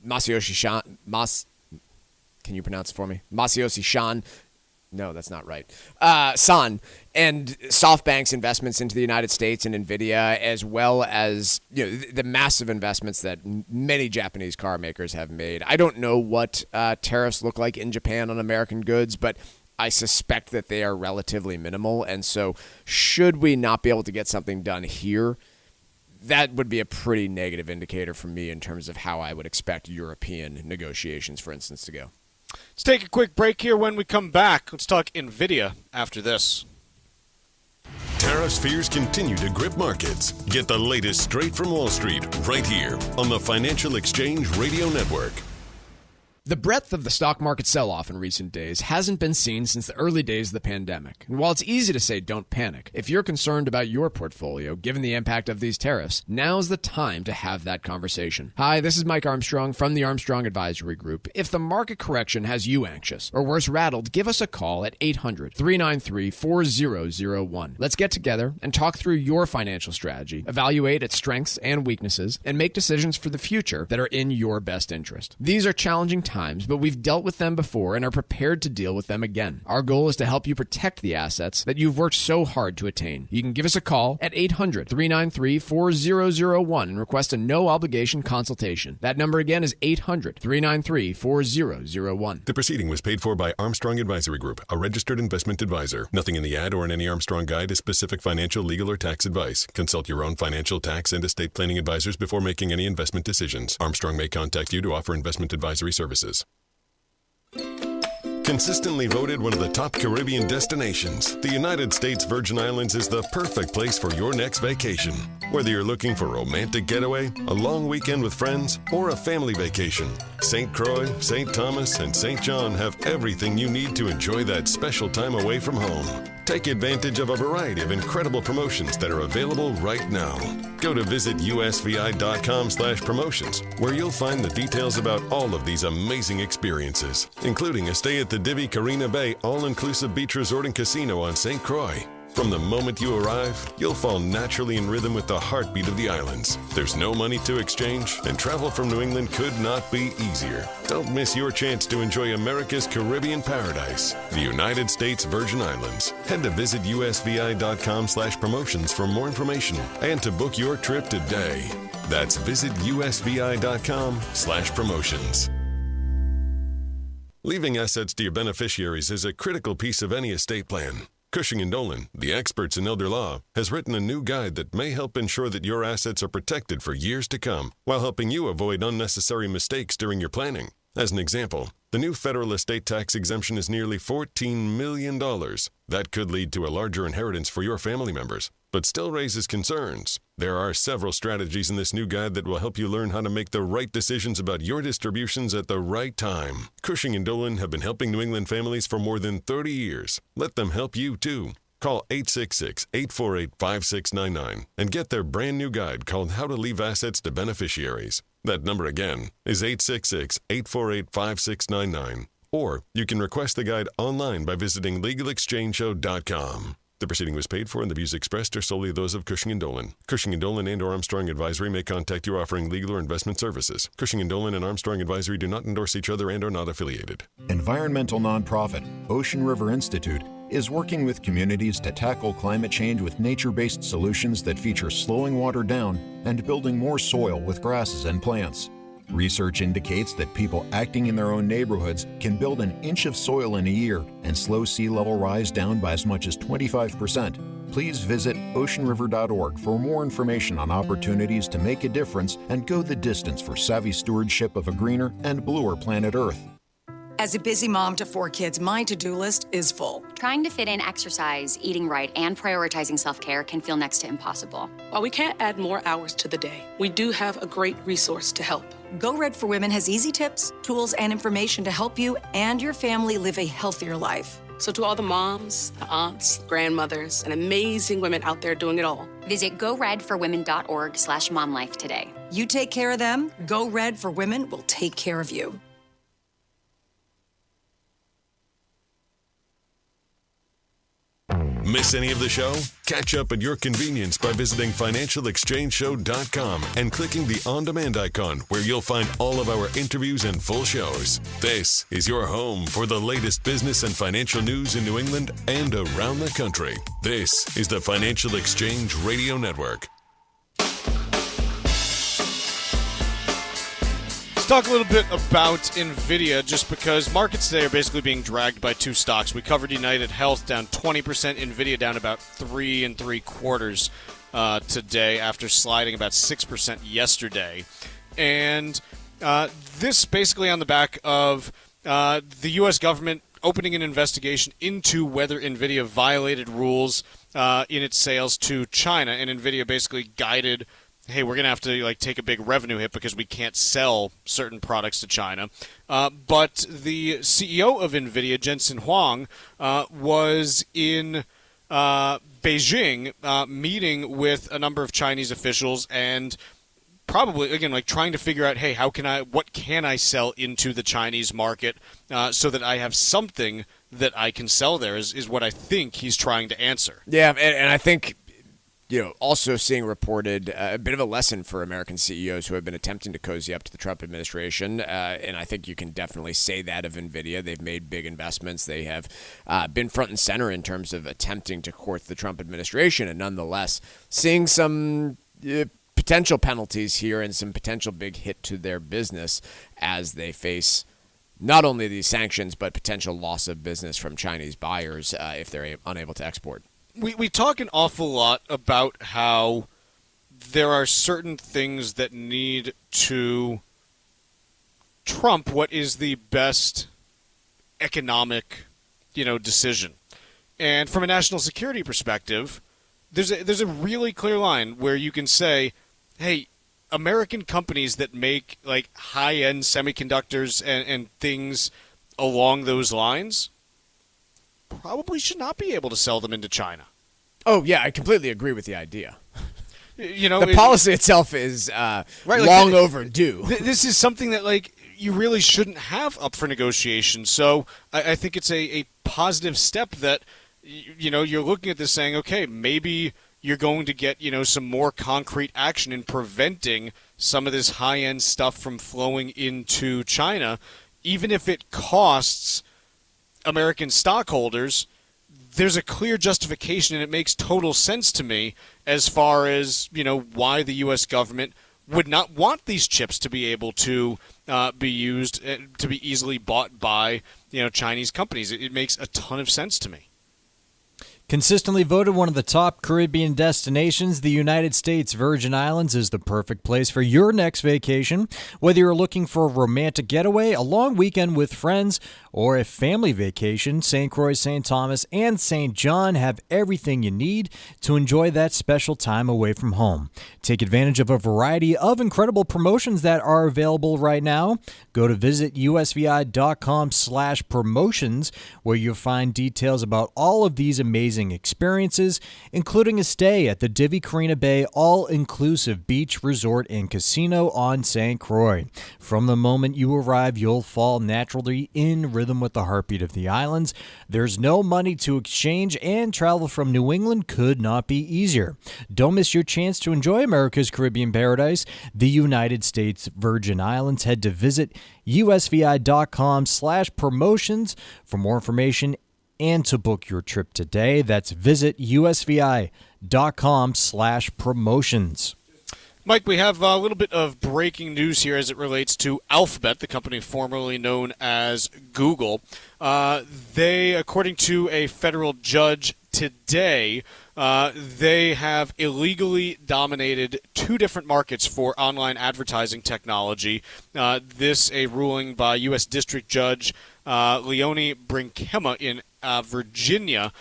Masayoshi Shan, can you pronounce it for me? Masayoshi Shan. No, that's not right. San, and SoftBank's investments into the United States and Nvidia, as well as the massive investments that many Japanese car makers have made. I don't know what tariffs look like in Japan on American goods, but I suspect that they are relatively minimal. And so should we not be able to get something done here, that would be a pretty negative indicator for me in terms of how I would expect European negotiations, for instance, to go. Let's take a quick break here. When we come back, let's talk Nvidia after this. Tariffs fears continue to grip markets. Get the latest straight from Wall Street right here on the Financial Exchange Radio Network. The breadth of the stock market sell-off in recent days hasn't been seen since the early days of the pandemic. And while it's easy to say don't panic, if you're concerned about your portfolio, given the impact of these tariffs, now's the time to have that conversation. Hi, this is Mike Armstrong from the Armstrong Advisory Group. If the market correction has you anxious, or worse, rattled, give us a call at 800-393-4001. Let's get together and talk through your financial strategy, evaluate its strengths and weaknesses, and make decisions for the future that are in your best interest. These are challenging times, but we've dealt with them before and are prepared to deal with them again. Our goal is to help you protect the assets that you've worked so hard to attain. You can give us a call at 800-393-4001 and request a no-obligation consultation. That number again is 800-393-4001. The proceeding was paid for by Armstrong Advisory Group, a registered investment advisor. Nothing in the ad or in any Armstrong guide is specific financial, legal, or tax advice. Consult your own financial, tax, and estate planning advisors before making any investment decisions. Armstrong may contact you to offer investment advisory services. Consistently voted one of the top Caribbean destinations, the United States Virgin Islands is the perfect place for your next vacation. Whether you're looking for a romantic getaway, a long weekend with friends, or a family vacation, St. Croix, St. Thomas, and St. John have everything you need to enjoy that special time away from home. Take advantage of a variety of incredible promotions that are available right now. Go to visitusvi.com/promotions, where you'll find the details about all of these amazing experiences, including a stay at the Divi Carina Bay all-inclusive beach resort and casino on St. Croix. From the moment you arrive, you'll fall naturally in rhythm with the heartbeat of the islands. There's no money to exchange, and travel from New England could not be easier. Don't miss your chance to enjoy America's Caribbean paradise, the United States Virgin Islands. Head to visitusvi.com/promotions for more information and to book your trip today. That's visitusvi.com/promotions. Leaving assets to your beneficiaries is a critical piece of any estate plan. Cushing & Dolan, the experts in elder law, has written a new guide that may help ensure that your assets are protected for years to come, while helping you avoid unnecessary mistakes during your planning. As an example, the new federal estate tax exemption is nearly $14 million. That could lead to a larger inheritance for your family members, but still raises concerns. There are several strategies in this new guide that will help you learn how to make the right decisions about your distributions at the right time. Cushing & Dolan have been helping New England families for more than 30 years. Let them help you, too. Call 866-848-5699 and get their brand new guide called How to Leave Assets to Beneficiaries. That number again is 866-848-5699. Or you can request the guide online by visiting LegalExchangeShow.com. The proceeding was paid for and the views expressed are solely those of Cushing & Dolan. Cushing & Dolan and or Armstrong Advisory may contact you offering legal or investment services. Cushing & Dolan and Armstrong Advisory do not endorse each other and are not affiliated. Environmental nonprofit Ocean River Institute is working with communities to tackle climate change with nature-based solutions that feature slowing water down and building more soil with grasses and plants. Research indicates that people acting in their own neighborhoods can build an inch of soil in a year and slow sea level rise down by as much as 25%. Please visit oceanriver.org for more information on opportunities to make a difference and go the distance for savvy stewardship of a greener and bluer planet Earth. As a busy mom to 4 kids, my to-do list is full. Trying to fit in exercise, eating right, and prioritizing self-care can feel next to impossible. While we can't add more hours to the day, we do have a great resource to help. Go Red for Women has easy tips, tools, and information to help you and your family live a healthier life. So to all the moms, the aunts, grandmothers, and amazing women out there doing it all, visit goredforwomen.org/momlife today. You take care of them, Go Red for Women will take care of you. Miss any of the show? Catch up at your convenience by visiting financialexchangeshow.com and clicking the on-demand icon where you'll find all of our interviews and full shows. This is your home for the latest business and financial news in New England and around the country. This is the Financial Exchange Radio Network. Talk a little bit about Nvidia, just because markets today are basically being dragged by 2 stocks. We covered United Health down 20%, Nvidia down about 3 3/4 today after sliding about 6% yesterday. And this basically on the back of the U.S. government opening an investigation into whether Nvidia violated rules in its sales to China, and Nvidia basically guided, hey, we're going to have to take a big revenue hit because we can't sell certain products to China. But the CEO of Nvidia, Jensen Huang, was in Beijing meeting with a number of Chinese officials and probably, again, trying to figure out, hey, what can I sell into the Chinese market so that I have something that I can sell there is what I think he's trying to answer. Yeah, and I think, also seeing reported a bit of a lesson for American CEOs who have been attempting to cozy up to the Trump administration, and I think you can definitely say that of NVIDIA. They've made big investments. They have been front and center in terms of attempting to court the Trump administration, and nonetheless seeing some potential penalties here and some potential big hit to their business as they face not only these sanctions but potential loss of business from Chinese buyers if they're unable to export. We talk an awful lot about how there are certain things that need to trump what is the best economic, decision. And from a national security perspective, there's a really clear line where you can say, hey, American companies that make high-end semiconductors and things along those lines probably should not be able to sell them into China. Oh, yeah, I completely agree with the idea. The policy itself is long overdue. This is something that you really shouldn't have up for negotiation. So I think it's a positive step that you're looking at this saying, okay, maybe you're going to get some more concrete action in preventing some of this high-end stuff from flowing into China, even if it costs American stockholders. There's a clear justification, and it makes total sense to me as far as why the U.S. government would not want these chips to be able to be used to be easily bought by Chinese companies. It makes a ton of sense to me. Consistently voted one of the top Caribbean destinations, the United States Virgin Islands is the perfect place for your next vacation. Whether you're looking for a romantic getaway, a long weekend with friends, or a family vacation, St. Croix, St. Thomas, and St. John have everything you need to enjoy that special time away from home. Take advantage of a variety of incredible promotions that are available right now. Go to visitusvi.com/promotions, where you'll find details about all of these amazing experiences, including a stay at the Divi Carina Bay all-inclusive beach resort and casino on St. Croix. From the moment you arrive, you'll fall naturally in rhythm with the heartbeat of the islands. There's no money to exchange, and travel from New England could not be easier. Don't miss your chance to enjoy America's Caribbean paradise, the United States Virgin Islands. Head to visit usvi.com/promotions for more information and to book your trip today. That's visit usvi.com/promotions. Mike, we have a little bit of breaking news here as it relates to Alphabet, the company formerly known as Google. They, according to a federal judge today, they have illegally dominated two different markets for online advertising technology. This, a ruling by U.S. District Judge Leonie Brinkema in Virginia,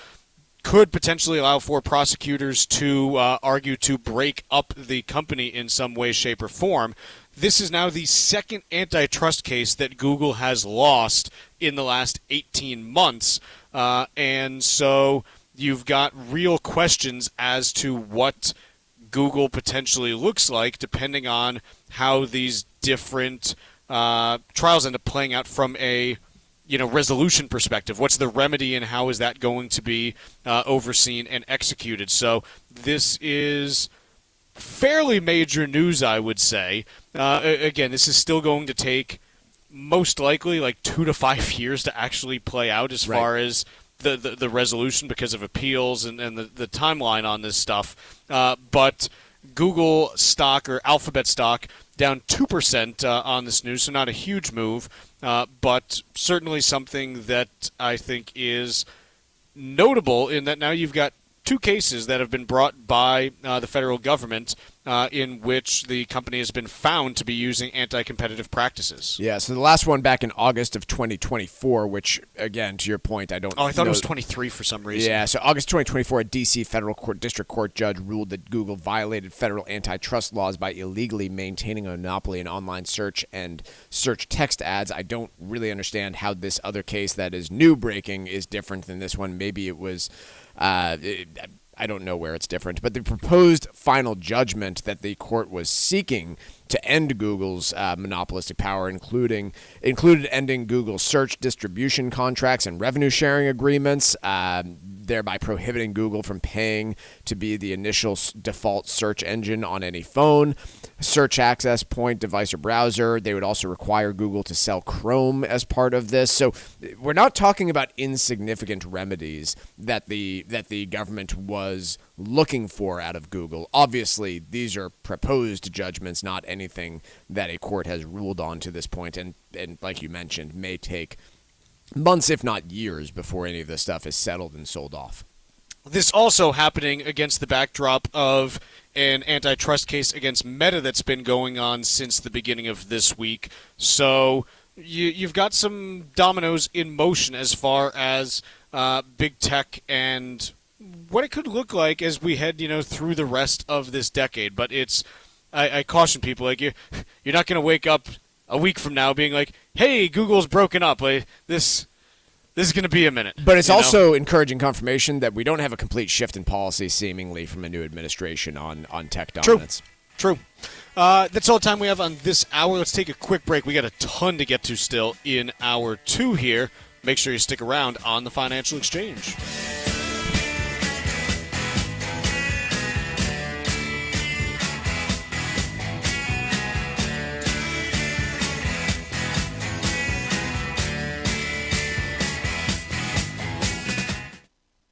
could potentially allow for prosecutors to argue to break up the company in some way, shape, or form. This is now the second antitrust case that Google has lost in the last 18 months. And so you've got real questions as to what Google potentially looks like, depending on how these different trials end up playing out from a resolution perspective. What's the remedy and how is that going to be overseen and executed? So this is fairly major news, I would say. Again, this is still going to take most likely like 2 to 5 years to actually play out as far as the resolution because of appeals and the timeline on this stuff. But Google stock or Alphabet stock down 2% on this news, so not a huge move, but certainly something that I think is notable in that now you've got two cases that have been brought by the federal government in which the company has been found to be using anti-competitive practices. Yeah, so the last one back in August of 2024, which, again, to your point, I don't know. Oh, I thought it was 23 for some reason. Yeah, so August 2024, a D.C. federal district court judge ruled that Google violated federal antitrust laws by illegally maintaining a monopoly in online search and search text ads. I don't really understand how this other case that is new breaking is different than this one. Maybe it was... I don't know where it's different, but the proposed final judgment that the court was seeking to end Google's monopolistic power included ending Google's search distribution contracts and revenue sharing agreements, thereby prohibiting Google from paying to be the initial default search engine on any phone, search access point, device, or browser. They would also require Google to sell Chrome as part of this. So we're not talking about insignificant remedies that the government was looking for out of Google. Obviously, these are proposed judgments, not anything that a court has ruled on to this point, and like you mentioned, may take months, if not years, before any of this stuff is settled and sold off. This also happening against the backdrop of an antitrust case against Meta that's been going on since the beginning of this week. So you've got some dominoes in motion as far as big tech and what it could look like as we head, through the rest of this decade. But I caution people, like you're not going to wake up a week from now being like, hey, Google's broken up. Like, this is going to be a minute. But it's also encouraging confirmation that we don't have a complete shift in policy, seemingly, from a new administration on tech dominance. True. That's all the time we have on this hour. Let's take a quick break. We got a ton to get to still in hour 2 here. Make sure you stick around on the Financial Exchange.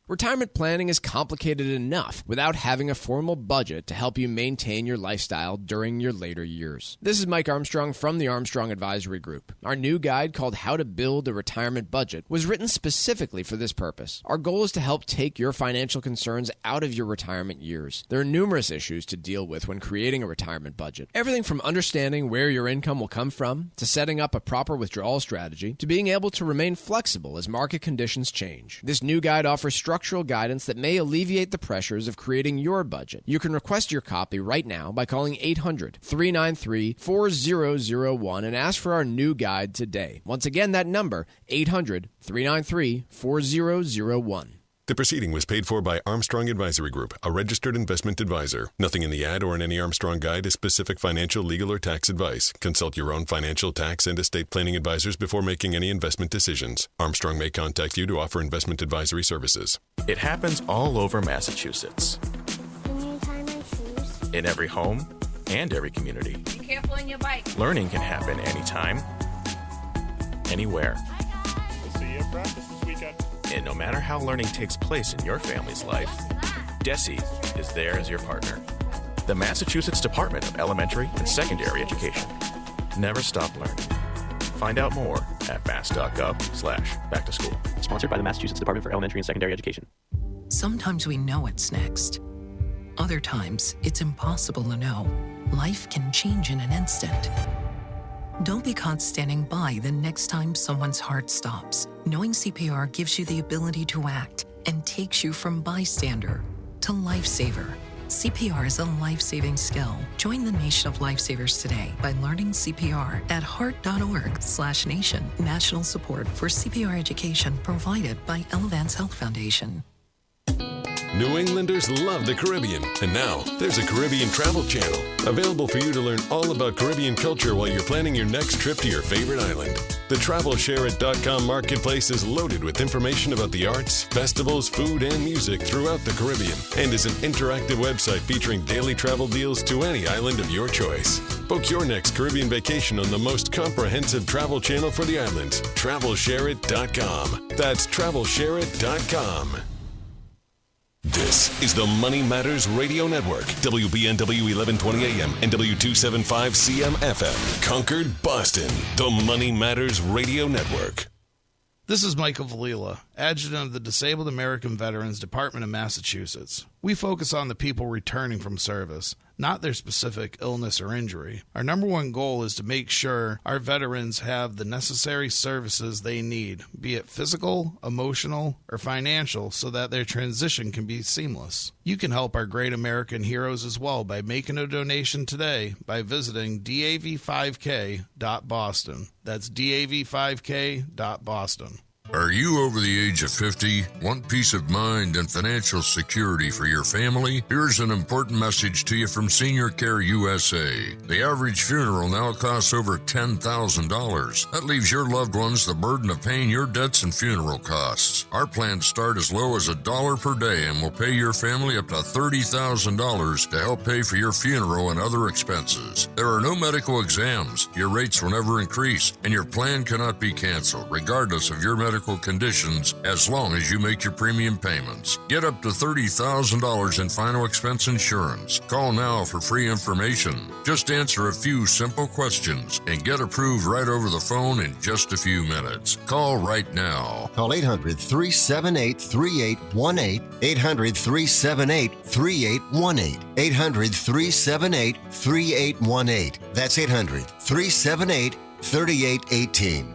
Retirement planning is complicated enough without having a formal budget to help you maintain your lifestyle during your later years. This is Mike Armstrong from the Armstrong Advisory Group. Our new guide called How to Build a Retirement Budget was written specifically for this purpose. Our goal is to help take your financial concerns out of your retirement years. There are numerous issues to deal with when creating a retirement budget. Everything from understanding where your income will come from, to setting up a proper withdrawal strategy, to being able to remain flexible as market conditions change. This new guide offers structural guidance that may alleviate the pressures of creating your budget. You can request your copy right now by calling 800-393-4001 and ask for our new guide today. Once again, that number, 800-393-4001. The proceeding was paid for by Armstrong Advisory Group, a registered investment advisor. Nothing in the ad or in any Armstrong guide is specific financial, legal, or tax advice. Consult your own financial, tax, and estate planning advisors before making any investment decisions. Armstrong may contact you to offer investment advisory services. It happens all over Massachusetts. Can you tie my shoes? In every home and every community. Be careful on your bike. Learning can happen anytime, anywhere. We'll see you at practice this weekend. And no matter how learning takes place in your family's life, DESE is there as your partner. The Massachusetts Department of Elementary and Secondary Education. Never stop learning. Find out more at mass.gov/back-to-school. Sponsored by the Massachusetts Department for Elementary and Secondary Education. Sometimes we know what's next. Other times, it's impossible to know. Life can change in an instant. Don't be caught standing by the next time someone's heart stops. Knowing CPR gives you the ability to act and takes you from bystander to lifesaver. CPR is a life-saving skill. Join the nation of lifesavers today by learning CPR at heart.org/nation. National support for CPR education provided by Elevance Health Foundation. New Englanders love the Caribbean, and now there's a Caribbean travel channel available for you to learn all about Caribbean culture while you're planning your next trip to your favorite island. The TravelShareIt.com marketplace is loaded with information about the arts, festivals, food, and music throughout the Caribbean, and is an interactive website featuring daily travel deals to any island of your choice. Book your next Caribbean vacation on the most comprehensive travel channel for the islands, TravelShareIt.com. That's TravelShareIt.com. This is the Money Matters Radio Network, WBNW 1120 AM and W275 CM FM, Concord, Boston. The Money Matters Radio Network. This is Michael Valila, Adjutant of the Disabled American Veterans Department of Massachusetts. We focus on the people returning from service, not their specific illness or injury. Our number one goal is to make sure our veterans have the necessary services they need, be it physical, emotional, or financial, so that their transition can be seamless. You can help our great American heroes as well by making a donation today by visiting dav5k.boston. That's dav5k.boston. Are you over the age of 50? Want peace of mind and financial security for your family? Here's an important message to you from Senior Care USA. The average funeral now costs over $10,000. That leaves your loved ones the burden of paying your debts and funeral costs. Our plans start as low as $1 per day and will pay your family up to $30,000 to help pay for your funeral and other expenses. There are no medical exams. Your rates will never increase, and your plan cannot be canceled, regardless of your medical conditions, as long as you make your premium payments. Get up to $30,000 in final expense insurance. Call now for free information. Just answer a few simple questions and get approved right over the phone in just a few minutes. Call right now. Call 800-378-3818. 800-378-3818. 800-378-3818. That's 800-378-3818.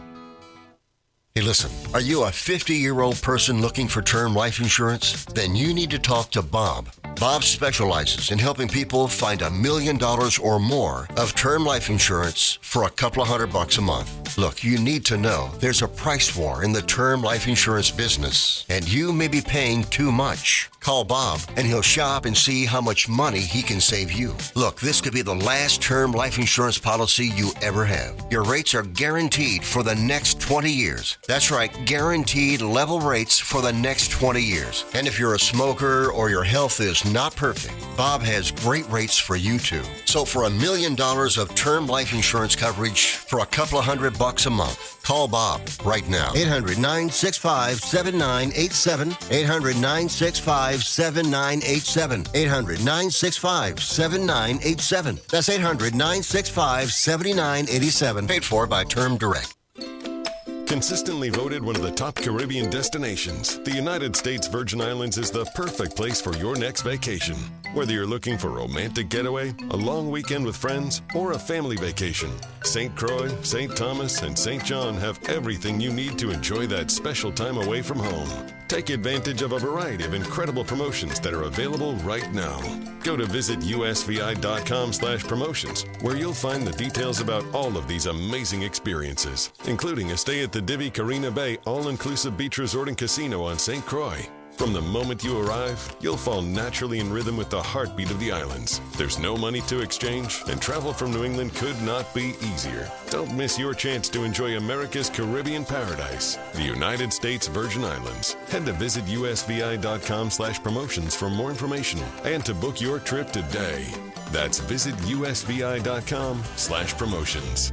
Hey, listen, are you a 50-year-old person looking for term life insurance? Then you need to talk to Bob. Bob specializes in helping people find $1 million or more of term life insurance for a couple of $100 a month. Look, you need to know there's a price war in the term life insurance business, and you may be paying too much. Call Bob, and he'll shop and see how much money he can save you. Look, this could be the last term life insurance policy you ever have. Your rates are guaranteed for the next 20 years. That's right, guaranteed level rates for the next 20 years. And if you're a smoker or your health is not perfect, Bob has great rates for you too. So for $1 million of term life insurance coverage for a couple of $100 a month, call Bob right now. 800-965-7987. 800-965-7987. 800-965-7987. That's 800-965-7987. Paid for by Term Direct. Consistently voted one of the top Caribbean destinations, the United States Virgin Islands is the perfect place for your next vacation. Whether you're looking for a romantic getaway, a long weekend with friends, or a family vacation, St. Croix, St. Thomas, and St. John have everything you need to enjoy that special time away from home. Take advantage of a variety of incredible promotions that are available right now. Go to visitusvi.com/promotions, where you'll find the details about all of these amazing experiences, including a stay at the Divi Carina Bay All-Inclusive Beach Resort and Casino on St. Croix, From the moment you arrive, you'll fall naturally in rhythm with the heartbeat of the islands. There's no money to exchange, and travel from New England could not be easier. Don't miss your chance to enjoy America's Caribbean paradise, the United States Virgin Islands. Head to visitusvi.com/promotions for more information and to book your trip today. That's visitusvi.com/promotions.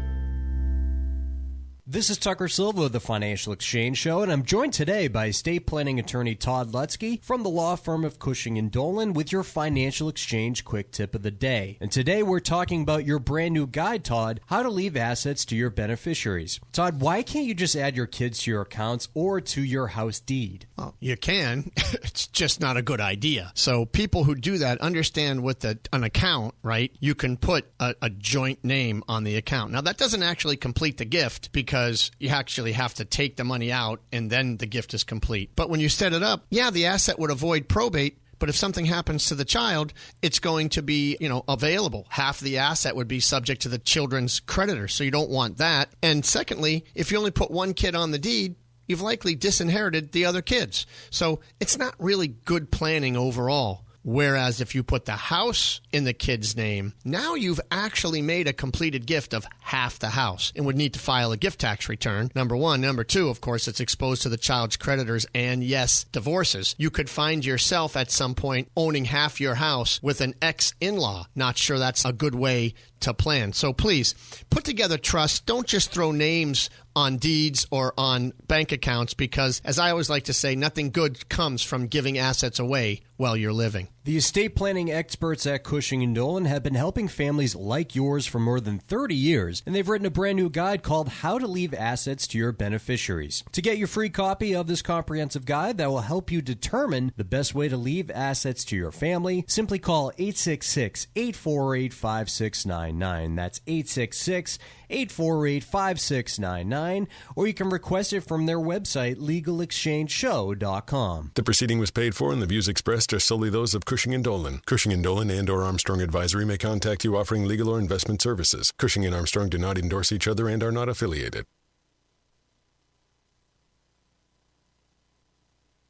This is Tucker Silva of the Financial Exchange Show, and I'm joined today by estate planning attorney Todd Lutzke from the law firm of Cushing & Dolan with your Financial Exchange quick tip of the day. And today we're talking about your brand new guide, Todd, how to leave assets to your beneficiaries. Todd, why can't you just add your kids to your accounts or to your house deed? Well, you can. It's just not a good idea. So people who do that understand with an account, right, you can put a joint name on the account. Now, that doesn't actually complete the gift because you actually have to take the money out and then the gift is complete. But when you set it up, yeah, the asset would avoid probate. But if something happens to the child, it's going to be, available. Half the asset would be subject to the children's creditor. So you don't want that. And secondly, if you only put one kid on the deed, you've likely disinherited the other kids. So it's not really good planning overall. Whereas if you put the house in the kid's name, now you've actually made a completed gift of half the house and would need to file a gift tax return, number one. Number two, of course, it's exposed to the child's creditors and, yes, divorces. You could find yourself at some point owning half your house with an ex-in-law. Not sure that's a good way to plan. So please, put together trusts. Don't just throw names on deeds or on bank accounts because, as I always like to say, nothing good comes from giving assets away while you're living. The estate planning experts at Cushing & Dolan have been helping families like yours for more than 30 years, and they've written a brand new guide called How to Leave Assets to Your Beneficiaries. To get your free copy of this comprehensive guide that will help you determine the best way to leave assets to your family, simply call 866-848-5699. That's 866-848-5699, or you can request it from their website, legalexchangeshow.com. The proceeding was paid for and the views expressed are solely those of Cushing & Dolan. Cushing & Dolan and or Armstrong Advisory may contact you offering legal or investment services. Cushing and Armstrong do not endorse each other and are not affiliated.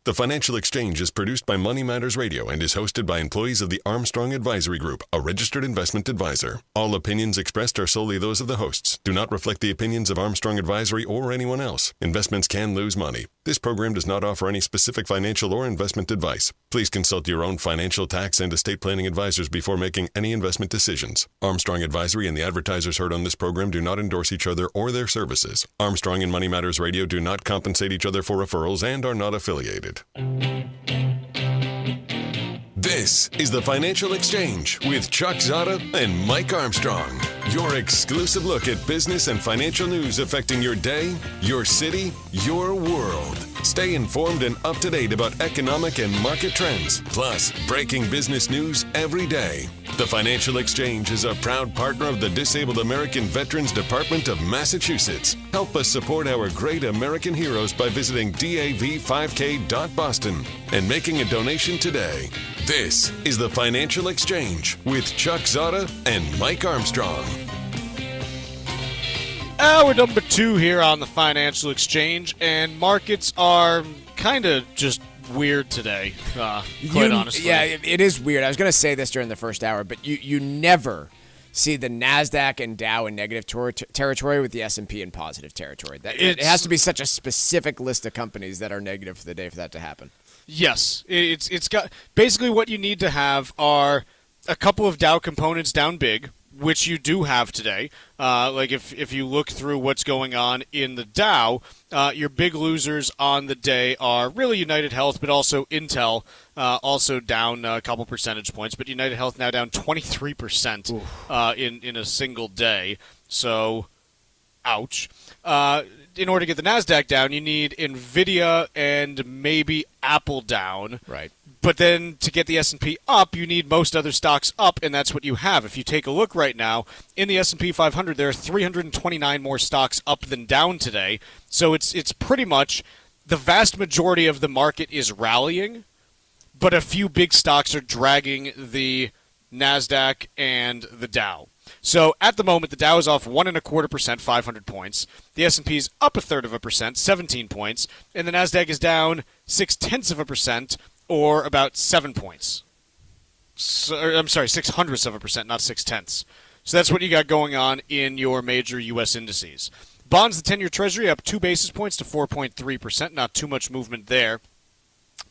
The Financial Exchange is produced by Money Matters Radio and is hosted by employees of the Armstrong Advisory Group, a registered investment advisor. All opinions expressed are solely those of the hosts, do not reflect the opinions of Armstrong Advisory or anyone else. Investments can lose money. This program does not offer any specific financial or investment advice. Please consult your own financial, tax, and estate planning advisors before making any investment decisions. Armstrong Advisory and the advertisers heard on this program do not endorse each other or their services. Armstrong and Money Matters Radio do not compensate each other for referrals and are not affiliated. This is the Financial Exchange with Chuck Zodda and Mike Armstrong. Your exclusive look at business and financial news affecting your day, your city, your world. Stay informed and up to date about economic and market trends, plus breaking business news every day. The Financial Exchange is a proud partner of the Disabled American Veterans Department of Massachusetts. Help us support our great American heroes by visiting dav5k.boston and making a donation today. This is the Financial Exchange with Chuck Zodda and Mike Armstrong. Hour number 2 here on the Financial Exchange, and markets are kind of just weird today, quite honestly. Yeah, it is weird. I was going to say this during the first hour, but you never see the NASDAQ and Dow in negative territory with the S&P in positive territory. It has to be such a specific list of companies that are negative for the day for that to happen. Yes, it's got basically what you need to have are a couple of Dow components down big, which you do have today. Like if you look through what's going on in the Dow, your big losers on the day are really United Health, but also Intel, also down a couple percentage points. But United Health now down 23% in a single day. So, ouch. In order to get the NASDAQ down, you need Nvidia and maybe Apple down. Right. But then to get the S&P up, you need most other stocks up, and that's what you have. If you take a look right now, in the S&P 500, there are 329 more stocks up than down today. So it's pretty much the vast majority of the market is rallying, but a few big stocks are dragging the NASDAQ and the Dow. So at the moment, the Dow is off 1.25%, 500 points. The S&P is up 1/3%, 17 points, and the Nasdaq is down 0.6%, or about 7 points. I'm sorry, 0.06%, not 0.6. So that's what you got going on in your major U.S. indices. Bonds, the 10-year Treasury up 2 basis points to 4.3%. Not too much movement there.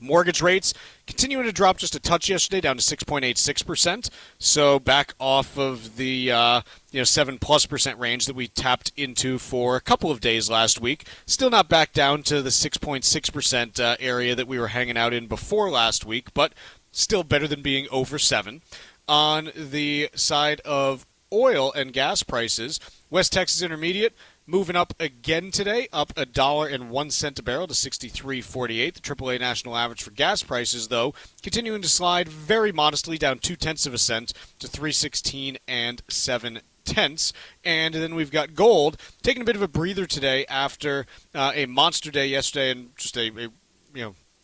Mortgage rates continuing to drop just a touch yesterday, down to 6.86%. So back off of the 7+% range that we tapped into for a couple of days last week. Still not back down to the 6.6% area that we were hanging out in before last week, but still better than being over 7. On the side of oil and gas prices, West Texas Intermediate moving up again today, up $1.01 a barrel to 63.48. The AAA national average for gas prices, though, continuing to slide very modestly, down 0.2 cents to 3.16 7/10. And then we've got gold taking a bit of a breather today after a monster day yesterday and just a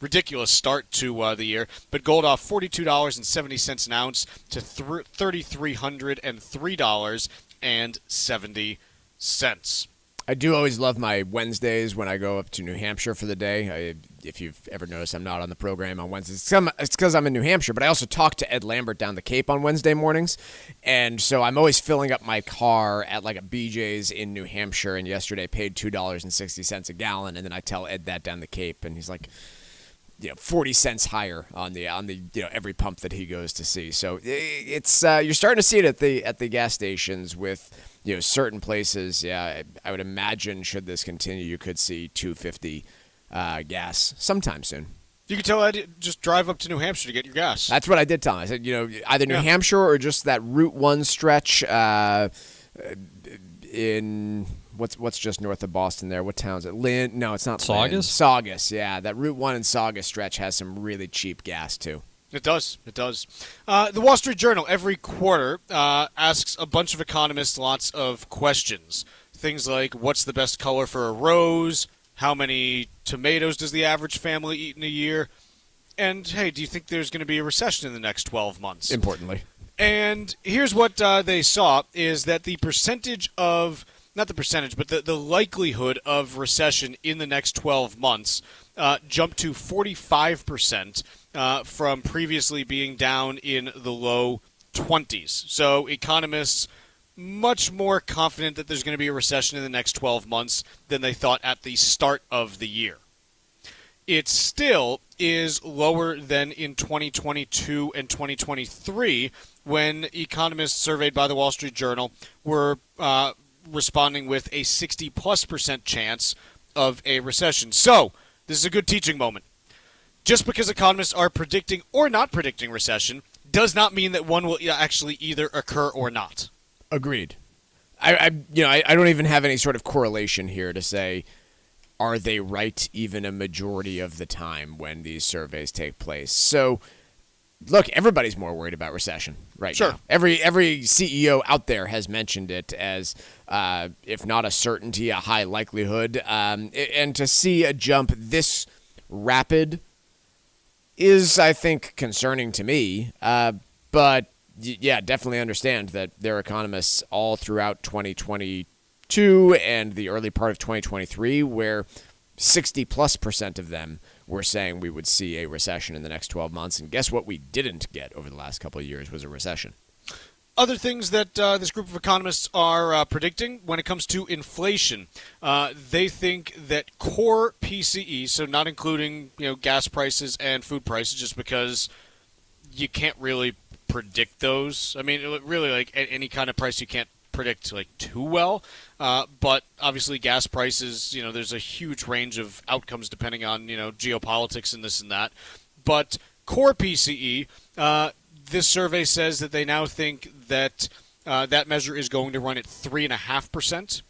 ridiculous start to the year. But gold off $42.70 an ounce to $3,303.70. I do always love my Wednesdays when I go up to New Hampshire for the day. If you've ever noticed, I'm not on the program on Wednesdays. It's because I'm in New Hampshire, but I also talk to Ed Lambert down the Cape on Wednesday mornings. And so I'm always filling up my car at like a BJ's in New Hampshire, and yesterday paid $2.60 a gallon. And then I tell Ed that down the Cape, and he's like, 40 cents higher on the every pump that he goes to see. So it's you're starting to see it at the gas stations with certain places. Yeah, I would imagine should this continue, you could see $2.50 gas sometime soon. You could tell Ed just drive up to New Hampshire to get your gas. That's what I did tell him. I said either New Hampshire or just that Route 1 stretch in. What's just north of Boston there? What town is it? Lynn? No, it's not Saugus? Lynn. Saugus, yeah. That Route 1 and Saugus stretch has some really cheap gas, too. It does. It does. The Wall Street Journal every quarter asks a bunch of economists lots of questions. Things like, what's the best color for a rose? How many tomatoes does the average family eat in a year? And, hey, do you think there's going to be a recession in the next 12 months? Importantly. And here's what they saw, is that the percentage of... not the percentage, but the likelihood of recession in the next 12 months jumped to 45% from previously being down in the low 20s. So economists much more confident that there's going to be a recession in the next 12 months than they thought at the start of the year. It still is lower than in 2022 and 2023 when economists surveyed by the Wall Street Journal were responding with a 60+% chance of a recession. So, this is a good teaching moment. Just because economists are predicting or not predicting recession does not mean that one will actually either occur or not. Agreed. I don't even have any sort of correlation here to say, are they right even a majority of the time when these surveys take place? So, look, everybody's more worried about recession right now. Every CEO out there has mentioned it as, if not a certainty, a high likelihood. And to see a jump this rapid is, I think, concerning to me. But, yeah, definitely understand that there are economists all throughout 2022 and the early part of 2023 where 60+% of them were saying we would see a recession in the next 12 months. And guess what we didn't get over the last couple of years was a recession. Other things that this group of economists are predicting when it comes to inflation, they think that core PCE, so not including gas prices and food prices, just because you can't really predict those. I mean, really, like any kind of price you can't predict too well, but obviously gas prices, there's a huge range of outcomes depending on geopolitics and this and that. But core PCE, this survey says that they now think that that measure is going to run at 3.5%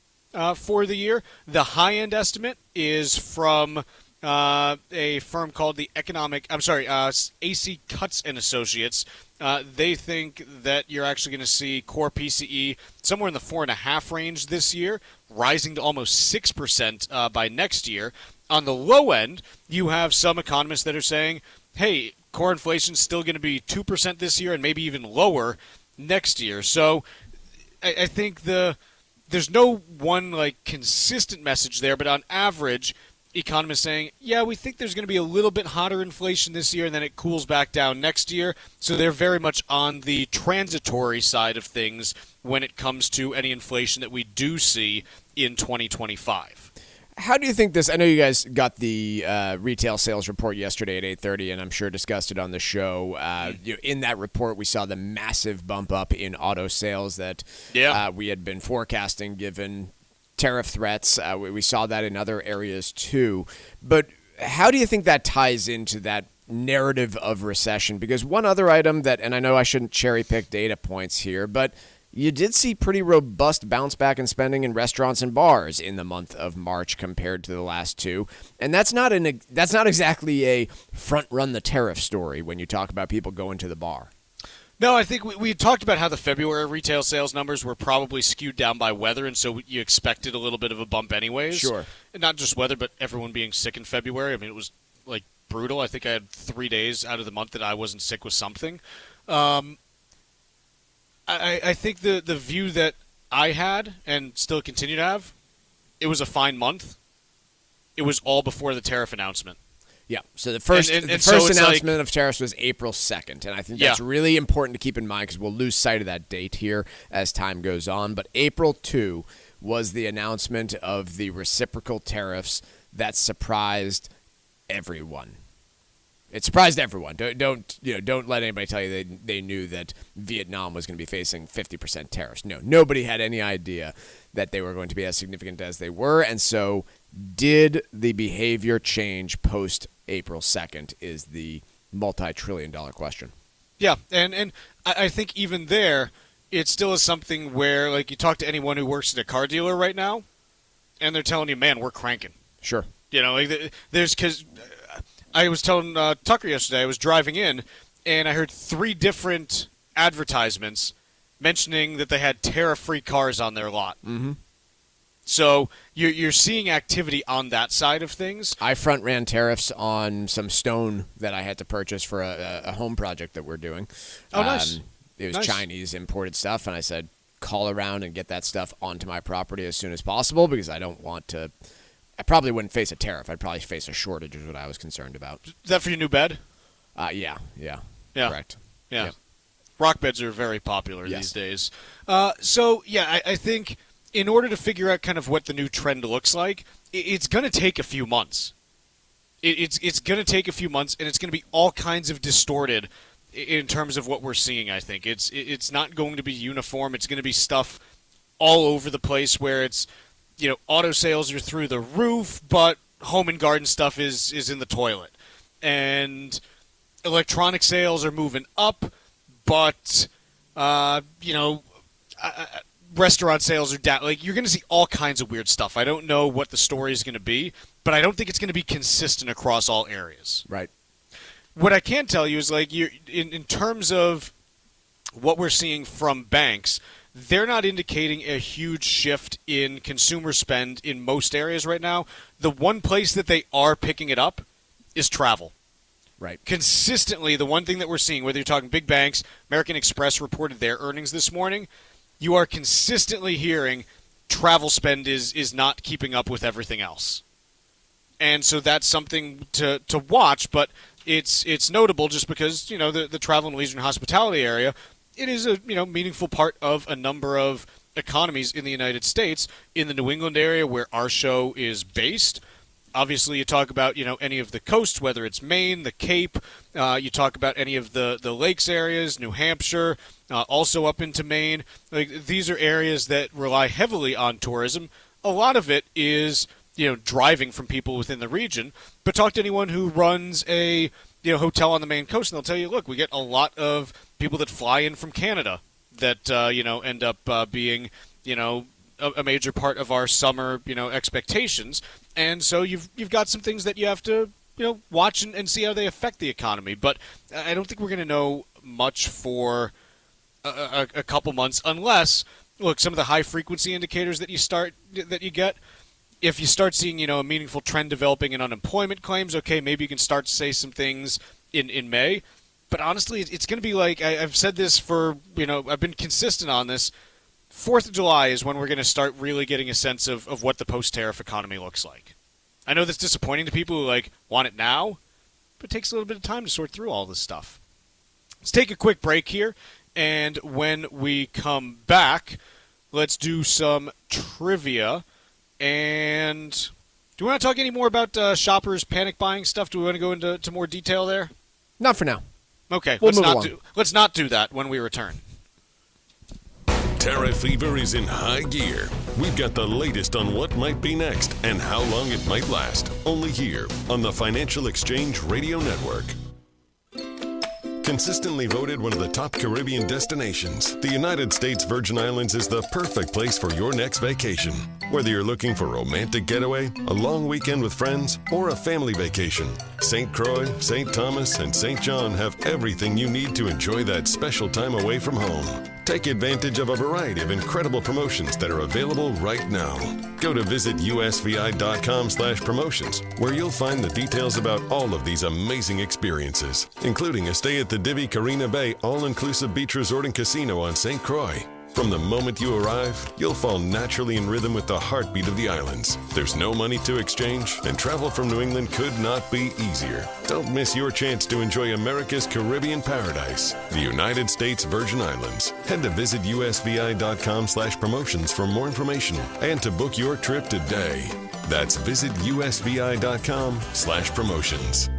for the year. The high end estimate is from a firm called AC Cuts and Associates. They think that you're actually going to see core PCE somewhere in the 4.5% range this year, rising to almost 6% by next year. On the low end, you have some economists that are saying, hey, core inflation is still going to be 2% this year and maybe even lower next year. So I think there's no one like consistent message there, but on average, economists saying, yeah, we think there's going to be a little bit hotter inflation this year, and then it cools back down next year. So they're very much on the transitory side of things when it comes to any inflation that we do see in 2025. How do you think this? I know you guys got the retail sales report yesterday at 8:30, and I'm sure discussed it on the show. In that report, we saw the massive bump up in auto sales that we had been forecasting given tariff threats. We saw that in other areas too. But how do you think that ties into that narrative of recession? Because one other item that, and I know I shouldn't cherry pick data points here, but you did see pretty robust bounce back in spending in restaurants and bars in the month of March compared to the last two. And that's not exactly a front run the tariff story when you talk about people going to the bar. No, I think we talked about how the February retail sales numbers were probably skewed down by weather, and so you expected a little bit of a bump anyways. Sure. And not just weather, but everyone being sick in February. I mean, it was like brutal. I think I had 3 days out of the month that I wasn't sick with something. I think the view that I had and still continue to have, it was a fine month. It was all before the tariff announcement. Yeah, so the first announcement of tariffs was April 2nd, and I think that's really important to keep in mind because we'll lose sight of that date here as time goes on. But April 2 was the announcement of the reciprocal tariffs that surprised everyone. It surprised everyone. Don't let anybody tell you they knew that Vietnam was going to be facing 50% tariffs. No, nobody had any idea that they were going to be as significant as they were. And so did the behavior change post April 2nd is the multi-trillion-dollar question. Yeah, and I think even there, it still is something where, like, you talk to anyone who works at a car dealer right now, and they're telling you, man, we're cranking. Sure. You know, like, because I was telling Tucker yesterday, I was driving in, and I heard 3 different advertisements mentioning that they had tariff-free cars on their lot. Mm-hmm. So you're seeing activity on that side of things. I front-ran tariffs on some stone that I had to purchase for a home project that we're doing. Oh, nice. It was Chinese imported stuff, and I said, call around and get that stuff onto my property as soon as possible because I don't want to – I probably wouldn't face a tariff. I'd probably face a shortage is what I was concerned about. Is that for your new bed? Yeah. Correct. Yeah. Yep. Rock beds are very popular these days. I think – in order to figure out kind of what the new trend looks like, it's going to take a few months. It's going to take a few months, and it's going to be all kinds of distorted in terms of what we're seeing, I think. It's not going to be uniform. It's going to be stuff all over the place where it's, you know, auto sales are through the roof, but home and garden stuff is in the toilet. And electronic sales are moving up, but, restaurant sales are down. Like, you're going to see all kinds of weird stuff. I don't know what the story is going to be, but I don't think it's going to be consistent across all areas. Right. What I can tell you is, like, in terms of what we're seeing from banks, they're not indicating a huge shift in consumer spend in most areas right now. The one place that they are picking it up is travel. Right. Consistently, the one thing that we're seeing, whether you're talking big banks, American Express reported their earnings this morning, you are consistently hearing travel spend is not keeping up with everything else. And so that's something to watch, but it's notable just because, you know, the travel and leisure and hospitality area, it is a, you know, meaningful part of a number of economies in the United States. In the New England area where our show is based, obviously you talk about, you know, any of the coasts, whether it's Maine, the Cape, you talk about any of the lakes areas, New Hampshire, also up into Maine. Like, these are areas that rely heavily on tourism. A lot of it is, you know, driving from people within the region. But talk to anyone who runs a, you know, hotel on the Maine coast, and they'll tell you, look, we get a lot of people that fly in from Canada that, end up being, you know, a major part of our summer, you know, expectations. And so you've got some things that you have to, you know, watch and see how they affect the economy. But I don't think we're going to know much for a couple months unless, look, some of the high frequency indicators that you get, if you start seeing, you know, a meaningful trend developing in unemployment claims, okay, maybe you can start to say some things in May. But honestly, it's going to be like, I've said this for, you know, I've been consistent on this. 4th of July is when we're going to start really getting a sense of what the post-tariff economy looks like. I know that's disappointing to people who want it now, but it takes a little bit of time to sort through all this stuff. Let's take a quick break here, and when we come back, let's do some trivia. And do we want to talk any more about shoppers panic buying stuff? Do we want to go into more detail there? Not for now. Okay, We'll let's not do that when we return. Tariff fever is in high gear. We've got the latest on what might be next and how long it might last. Only here on the Financial Exchange Radio Network. Consistently voted one of the top Caribbean destinations, the United States Virgin Islands is the perfect place for your next vacation. Whether you're looking for a romantic getaway, a long weekend with friends, or a family vacation, St. Croix, St. Thomas, and St. John have everything you need to enjoy that special time away from home. Take advantage of a variety of incredible promotions that are available right now. Go to visitusvi.com/promotions, where you'll find the details about all of these amazing experiences, including a stay at the Divi Carina Bay all-inclusive beach resort and casino on St. Croix. From the moment you arrive, you'll fall naturally in rhythm with the heartbeat of the islands. There's no money to exchange, and travel from New England could not be easier. Don't miss your chance to enjoy America's Caribbean paradise, the United States Virgin Islands. Head to visitusvi.com/promotions for more information and to book your trip today. That's visitusvi.com/promotions.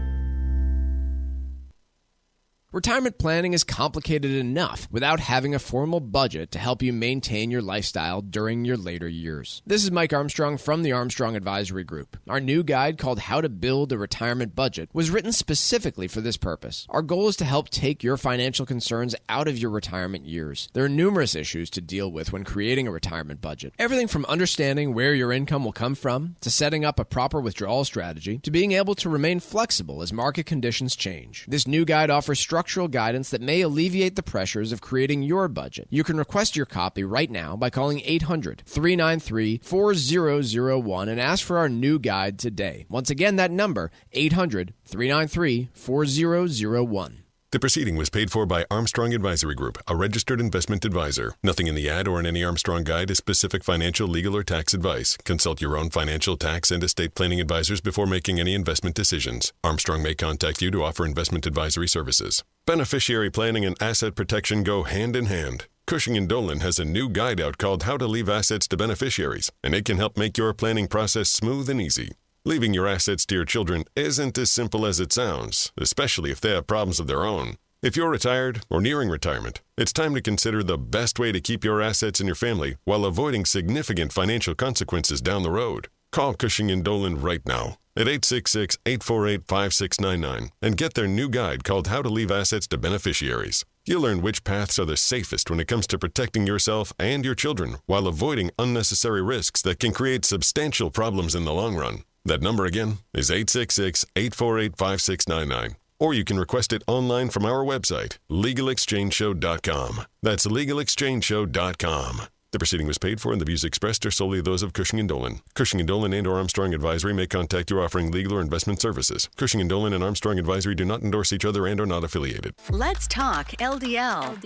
Retirement planning is complicated enough without having a formal budget to help you maintain your lifestyle during your later years. This is Mike Armstrong from the Armstrong Advisory Group. Our new guide called How to Build a Retirement Budget was written specifically for this purpose. Our goal is to help take your financial concerns out of your retirement years. There are numerous issues to deal with when creating a retirement budget. Everything from understanding where your income will come from, to setting up a proper withdrawal strategy, to being able to remain flexible as market conditions change. This new guide offers structural guidance that may alleviate the pressures of creating your budget. You can request your copy right now by calling 800-393-4001 and ask for our new guide today. Once again, that number, 800-393-4001. The proceeding was paid for by Armstrong Advisory Group, a registered investment advisor. Nothing in the ad or in any Armstrong guide is specific financial, legal, or tax advice. Consult your own financial, tax, and estate planning advisors before making any investment decisions. Armstrong may contact you to offer investment advisory services. Beneficiary planning and asset protection go hand in hand. Cushing & Dolan has a new guide out called How to Leave Assets to Beneficiaries, and it can help make your planning process smooth and easy. Leaving your assets to your children isn't as simple as it sounds, especially if they have problems of their own. If you're retired or nearing retirement, it's time to consider the best way to keep your assets in your family while avoiding significant financial consequences down the road. Call Cushing & Dolan right now at 866-848-5699 and get their new guide called How to Leave Assets to Beneficiaries. You'll learn which paths are the safest when it comes to protecting yourself and your children while avoiding unnecessary risks that can create substantial problems in the long run. That number again is 866-848-5699. Or you can request it online from our website, LegalExchangeShow.com. That's LegalExchangeShow.com. The proceeding was paid for and the views expressed are solely those of Cushing & Dolan. Cushing & Dolan and or Armstrong Advisory may contact you offering legal or investment services. Cushing & Dolan and Armstrong Advisory do not endorse each other and are not affiliated. Let's talk LDL.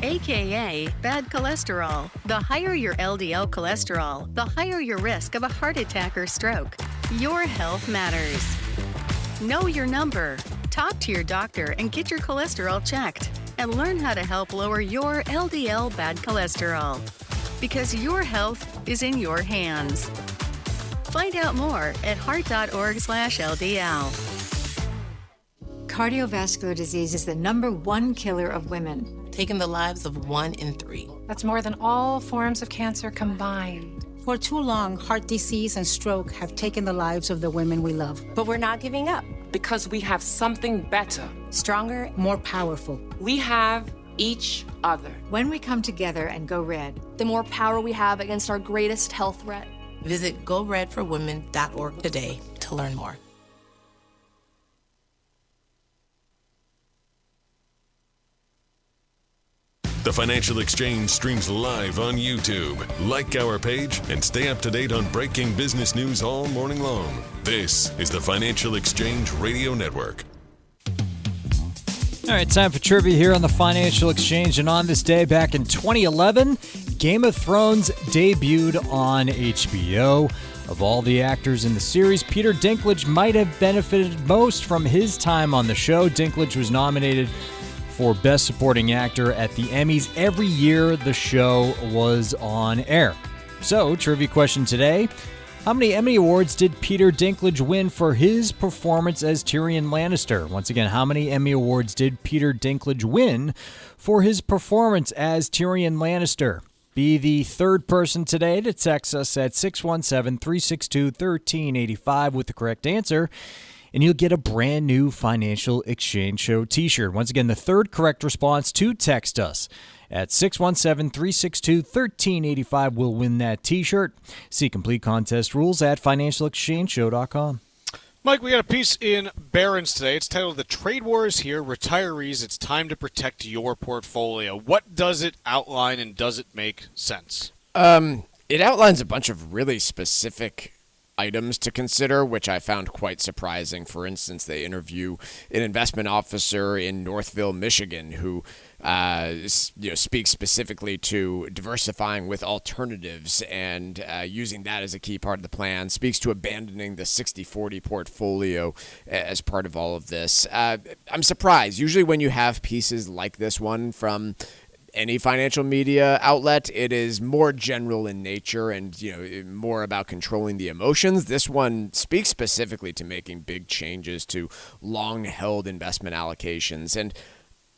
AKA bad cholesterol. The higher your LDL cholesterol, the higher your risk of a heart attack or stroke. Your health matters. Know your number. Talk to your doctor and get your cholesterol checked. And learn how to help lower your LDL bad cholesterol. Because your health is in your hands. Find out more at heart.org/LDL. Cardiovascular disease is the #1 killer of women, taking the lives of 1 in 3. That's more than all forms of cancer combined. For too long, heart disease and stroke have taken the lives of the women we love. But we're not giving up because we have something better, stronger, more powerful. We have each other. When we come together and go red, the more power we have against our greatest health threat. Visit GoRedForWomen.org today to learn more. The Financial Exchange streams live on YouTube. Like our page and stay up to date on breaking business news all morning long. This is the Financial Exchange Radio Network. All right, time for trivia here on the Financial Exchange. And on this day back in 2011, Game of Thrones debuted on HBO. Of all the actors in the series, Peter Dinklage might have benefited most from his time on the show. Dinklage was nominated for Best Supporting Actor at the Emmys every year the show was on air. So, trivia question today. How many Emmy Awards did Peter Dinklage win for his performance as Tyrion Lannister? Once again, how many Emmy Awards did Peter Dinklage win for his performance as Tyrion Lannister? Be the third person today to text us at 617-362-1385 with the correct answer, and you'll get a brand new Financial Exchange Show t-shirt. Once again, the third correct response to text us at 617-362-1385 will win that t-shirt. See complete contest rules at financialexchangeshow.com. Mike, we got a piece in Barron's today. It's titled "The Trade War is Here. Retirees, It's Time to Protect Your Portfolio." What does it outline, and does it make sense? It outlines a bunch of really specific items to consider, which I found quite surprising. For instance, they interview an investment officer in Northville, Michigan, who speaks specifically to diversifying with alternatives and using that as a key part of the plan, speaks to abandoning the 60-40 portfolio as part of all of this. I'm surprised. Usually when you have pieces like this one from any financial media outlet, it is more general in nature and more about controlling the emotions. This one speaks specifically to making big changes to long-held investment allocations, and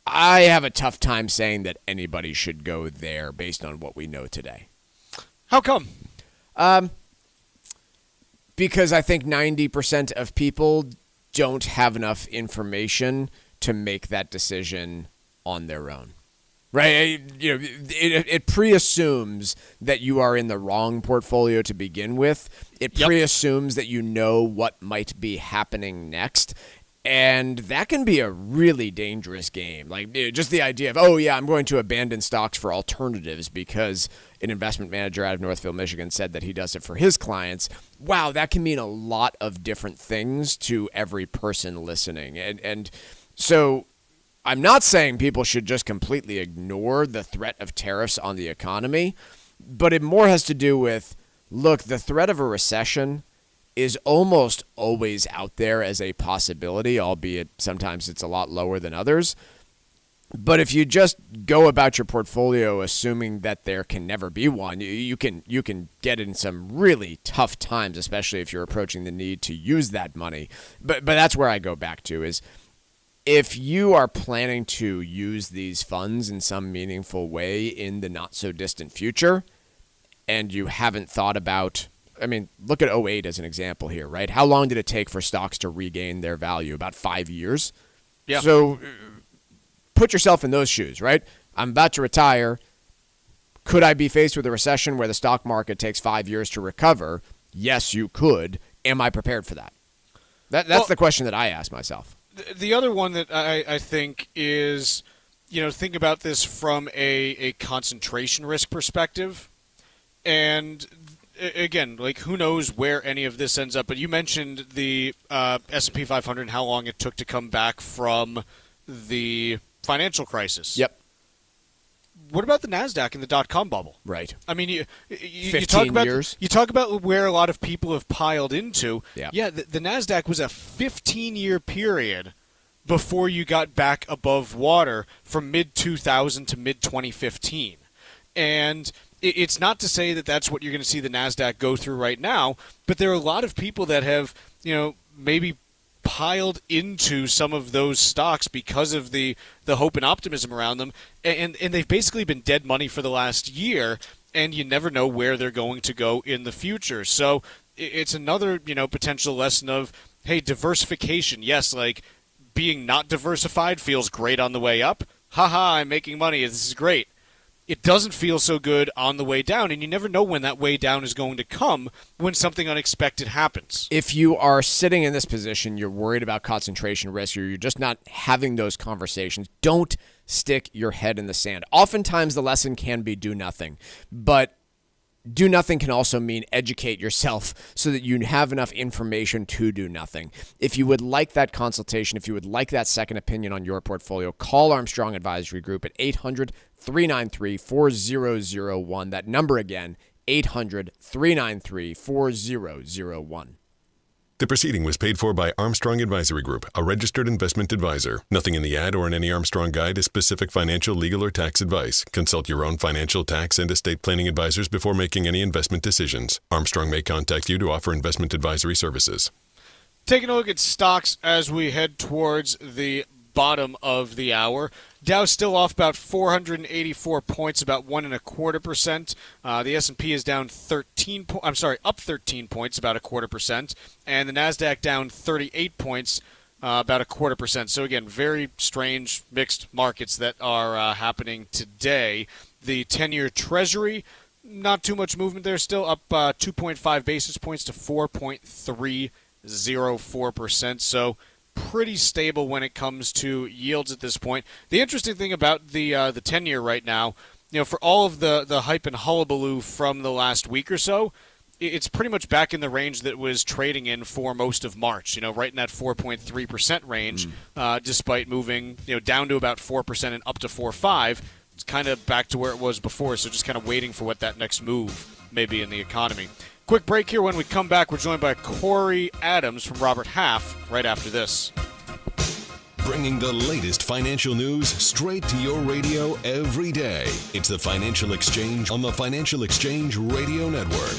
I have a tough time saying that anybody should go there based on what we know today. How come? Because I think 90% of people don't have enough information to make that decision on their own. Right? It pre-assumes that you are in the wrong portfolio to begin with. It pre-assumes that you know what might be happening next. And that can be a really dangerous game. Like, just the idea of, I'm going to abandon stocks for alternatives because an investment manager out of Northville, Michigan said that he does it for his clients. Wow, that can mean a lot of different things to every person listening. And so I'm not saying people should just completely ignore the threat of tariffs on the economy, but it more has to do with, look, the threat of a recession is almost always out there as a possibility, albeit sometimes it's a lot lower than others. But if you just go about your portfolio assuming that there can never be one, you can get in some really tough times, especially if you're approaching the need to use that money. But that's where I go back to is, if you are planning to use these funds in some meaningful way in the not-so-distant future, and you haven't thought about, look at 2008 as an example here, right? How long did it take for stocks to regain their value? About 5 years? Yeah. So put yourself in those shoes, right? I'm about to retire. Could I be faced with a recession where the stock market takes 5 years to recover? Yes, you could. Am I prepared for that? That's the question that I ask myself. The other one that I think is, think about this from a concentration risk perspective. And again, like, who knows where any of this ends up. But you mentioned the S&P 500 and how long it took to come back from the financial crisis. Yep. What about the NASDAQ and the dot-com bubble? Right. You 15 talk about years. You talk about where a lot of people have piled into. Yeah. The NASDAQ was a 15-year period before you got back above water from mid-2000 to mid-2015. And it's not to say that that's what you're going to see the NASDAQ go through right now, but there are a lot of people that have, maybe piled into some of those stocks because of the hope and optimism around them, and they've basically been dead money for the last year, and you never know where they're going to go in the future. So it's another, potential lesson of, hey, diversification. Yes, like, being not diversified feels great on the way up. Haha, I'm making money. This is great. It doesn't feel so good on the way down, and you never know when that way down is going to come when something unexpected happens. If you are sitting in this position, you're worried about concentration risk, or you're just not having those conversations, don't stick your head in the sand. Oftentimes the lesson can be do nothing, but do nothing can also mean educate yourself so that you have enough information to do nothing. If you would like that consultation, if you would like that second opinion on your portfolio, call Armstrong Advisory Group at 800-393-4001. That number again, 800-393-4001. The proceeding was paid for by Armstrong Advisory Group, a registered investment advisor. Nothing in the ad or in any Armstrong guide is specific financial, legal, or tax advice. Consult your own financial, tax, and estate planning advisors before making any investment decisions. Armstrong may contact you to offer investment advisory services. Taking a look at stocks as we head towards the bottom of the hour. Dow still off about 484 points, about 1.25%. The S&P is down up 13 points, about 0.25%, and the Nasdaq down 38 points, about 0.25%. So again, very strange mixed markets that are happening today. The 10-year Treasury, not too much movement there, still up 2.5 basis points to 4.304%. So pretty stable when it comes to yields at this point. The interesting thing about the 10-year right now, for all of the hype and hullabaloo from the last week or so, it's pretty much back in the range that was trading in for most of March, right in that 4.3% range, despite moving down to about 4% and up to 4.5%. It's kind of back to where it was before, so just kind of waiting for what that next move may be in the economy. Quick break here. When we come back, we're joined by Corey Adams from Robert Half right after this. Bringing the latest financial news straight to your radio every day. It's the Financial Exchange on the Financial Exchange Radio Network.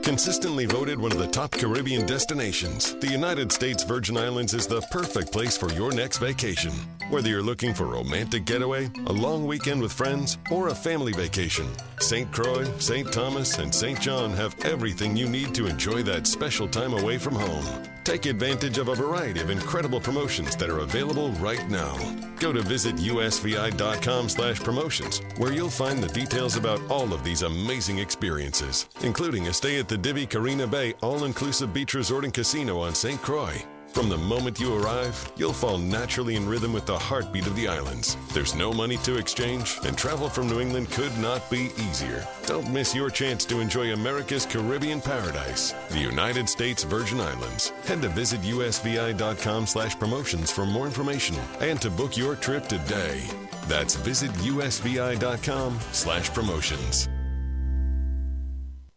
Consistently voted one of the top Caribbean destinations, the United States Virgin Islands is the perfect place for your next vacation. Whether you're looking for a romantic getaway, a long weekend with friends, or a family vacation, St. Croix, St. Thomas, and St. John have everything you need to enjoy that special time away from home. Take advantage of a variety of incredible promotions that are available right now. Go to visitusvi.com/promotions, where you'll find the details about all of these amazing experiences, including a stay at the Divi Carina Bay All-Inclusive Beach Resort and Casino on St. Croix. From the moment you arrive, you'll fall naturally in rhythm with the heartbeat of the islands. There's no money to exchange, and travel from New England could not be easier. Don't miss your chance to enjoy America's Caribbean paradise, the United States Virgin Islands. Head to visitusvi.com/promotions for more information and to book your trip today. That's visitusvi.com/promotions.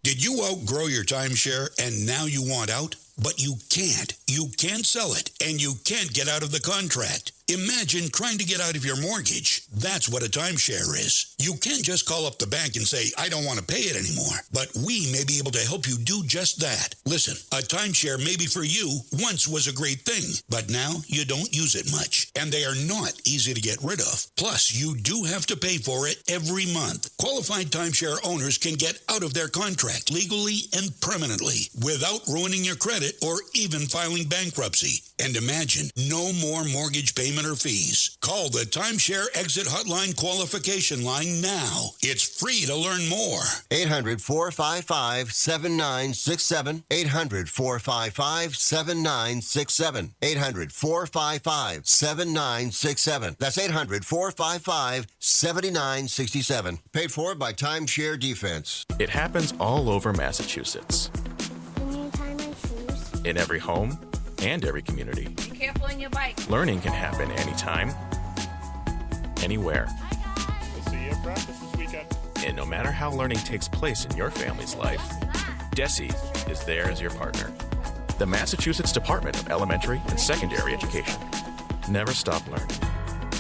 Did you outgrow your timeshare and now you want out? But you can't. You can't sell it, and you can't get out of the contract. Imagine trying to get out of your mortgage. That's what a timeshare is. You can't just call up the bank and say, I don't want to pay it anymore. But we may be able to help you do just that. Listen, a timeshare maybe for you once was a great thing, but now you don't use it much, and they are not easy to get rid of. Plus, you do have to pay for it every month. Qualified timeshare owners can get out of their contract legally and permanently without ruining your credit or even filing bankruptcy. And imagine no more mortgage payment or fees. Call the Timeshare Exit Hotline qualification line now. It's free to learn more. 800-455-7967. 800-455-7967. 800-455-7967. That's 800-455-7967. Paid for by Timeshare Defense. It happens all over Massachusetts. In every home and every community. Be careful on your bike. Learning can happen anytime, anywhere. The C.E.O. practice this weekend. And no matter how learning takes place in your family's life, DESE is there as your partner. The Massachusetts Department of Elementary and Secondary Education. Never stop learning.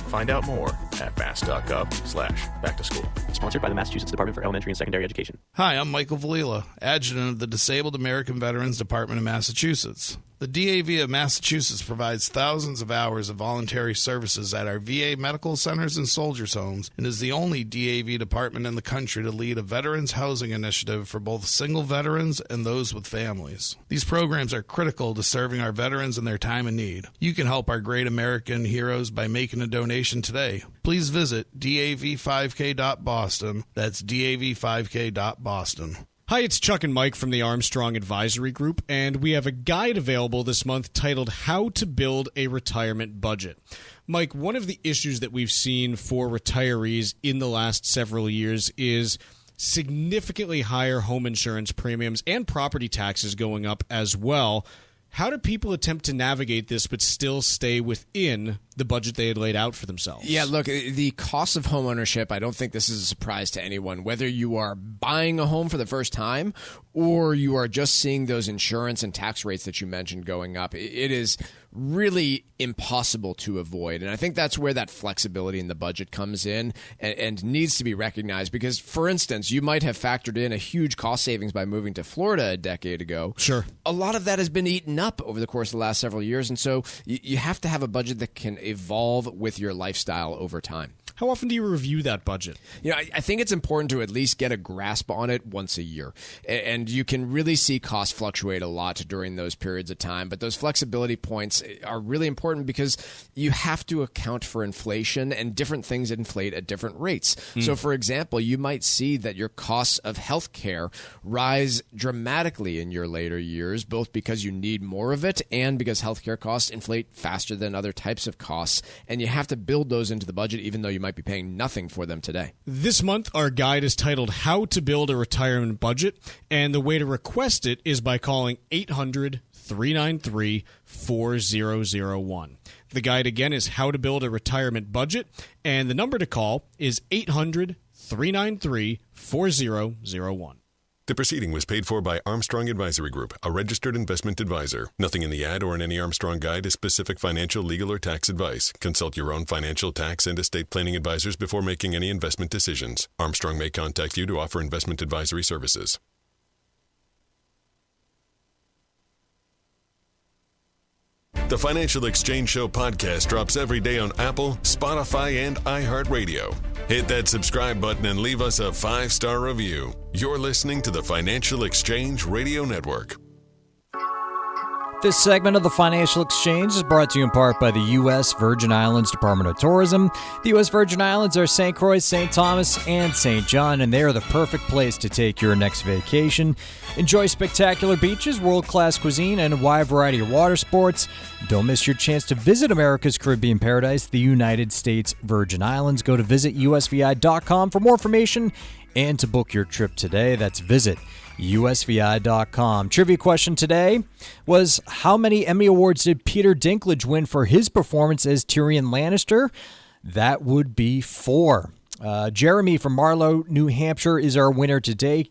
Find out more at mass.gov/back-to-school. Sponsored by the Massachusetts Department for Elementary and Secondary Education. Hi, I'm Michael Valila, Adjutant of the Disabled American Veterans Department of Massachusetts. The DAV of Massachusetts provides thousands of hours of voluntary services at our VA medical centers and soldiers' homes and is the only DAV department in the country to lead a veterans housing initiative for both single veterans and those with families. These programs are critical to serving our veterans in their time of need. You can help our great American heroes by making a donation today. Please visit dav5k.boston. That's dav5k.boston. Hi, it's Chuck and Mike from the Armstrong Advisory Group, and we have a guide available this month titled How to Build a Retirement Budget. Mike, one of the issues that we've seen for retirees in the last several years is significantly higher home insurance premiums and property taxes going up as well. How do people attempt to navigate this but still stay within the budget they had laid out for themselves? Yeah, look, the cost of home ownership, I don't think this is a surprise to anyone. Whether you are buying a home for the first time or you are just seeing those insurance and tax rates that you mentioned going up, it is really impossible to avoid. And I think that's where that flexibility in the budget comes in and needs to be recognized. Because, for instance, you might have factored in a huge cost savings by moving to Florida a decade ago. Sure. A lot of that has been eaten up over the course of the last several years. And so you have to have a budget that can evolve with your lifestyle over time. How often do you review that budget? You know, I think it's important to at least get a grasp on it once a year. And you can really see costs fluctuate a lot during those periods of time. But those flexibility points are really important because you have to account for inflation, and different things inflate at different rates. So, for example, you might see that your costs of health care rise dramatically in your later years, both because you need more of it and because healthcare costs inflate faster than other types of costs. And you have to build those into the budget, even though you might be paying nothing for them today. This month, our guide is titled How to Build a Retirement Budget, and the way to request it is by calling 800-393-4001. The guide again is How to Build a Retirement Budget, and the number to call is 800-393-4001. The proceeding was paid for by Armstrong Advisory Group, a registered investment advisor. Nothing in the ad or in any Armstrong guide is specific financial, legal, or tax advice. Consult your own financial, tax, and estate planning advisors before making any investment decisions. Armstrong may contact you to offer investment advisory services. The Financial Exchange Show podcast drops every day on Apple, Spotify, and iHeartRadio. Hit that subscribe button and leave us a 5-star review. You're listening to the Financial Exchange Radio Network. This segment of the Financial Exchange is brought to you in part by the U.S. Virgin Islands Department of Tourism. The U.S. Virgin Islands are St. Croix, St. Thomas, and St. John, and they are the perfect place to take your next vacation. Enjoy spectacular beaches, world-class cuisine, and a wide variety of water sports. Don't miss your chance to visit America's Caribbean paradise, the United States Virgin Islands. Go to visitusvi.com for more information and to book your trip today. That's visitUSVI.com. Trivia question today was, how many Emmy Awards did Peter Dinklage win for his performance as Tyrion Lannister? That would be 4. Jeremy from Marlow, New Hampshire is our winner today,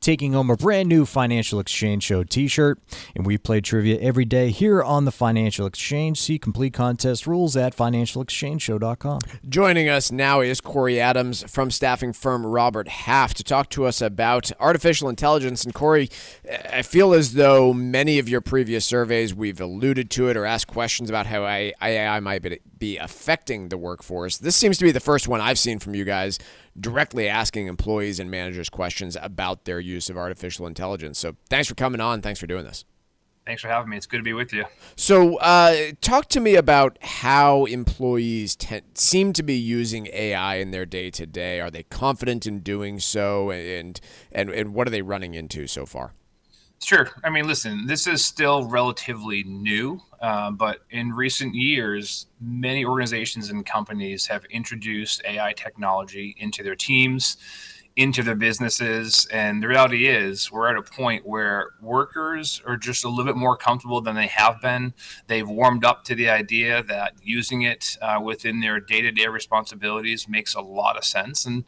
taking home a brand new Financial Exchange Show t-shirt. And we play trivia every day here on the Financial Exchange. See complete contest rules at financialexchangeshow.com. Joining us now is Corey Adams from staffing firm Robert Half to talk to us about artificial intelligence. And Corey, I feel as though many of your previous surveys, we've alluded to it or asked questions about how AI might be affecting the workforce. This seems to be the first one I've seen from you guys directly asking employees and managers questions about their use of artificial intelligence. So thanks for coming on. Thanks for doing this. Thanks for having me. It's good to be with you. So talk to me about how employees seem to be using AI in their day-to-day. Are they confident in doing so? And what are they running into so far? Sure. I mean, listen, this is still relatively new, but in recent years, many organizations and companies have introduced AI technology into their teams, into their businesses. And the reality is we're at a point where workers are just a little bit more comfortable than they have been. They've warmed up to the idea that using it within their day-to-day responsibilities makes a lot of sense. And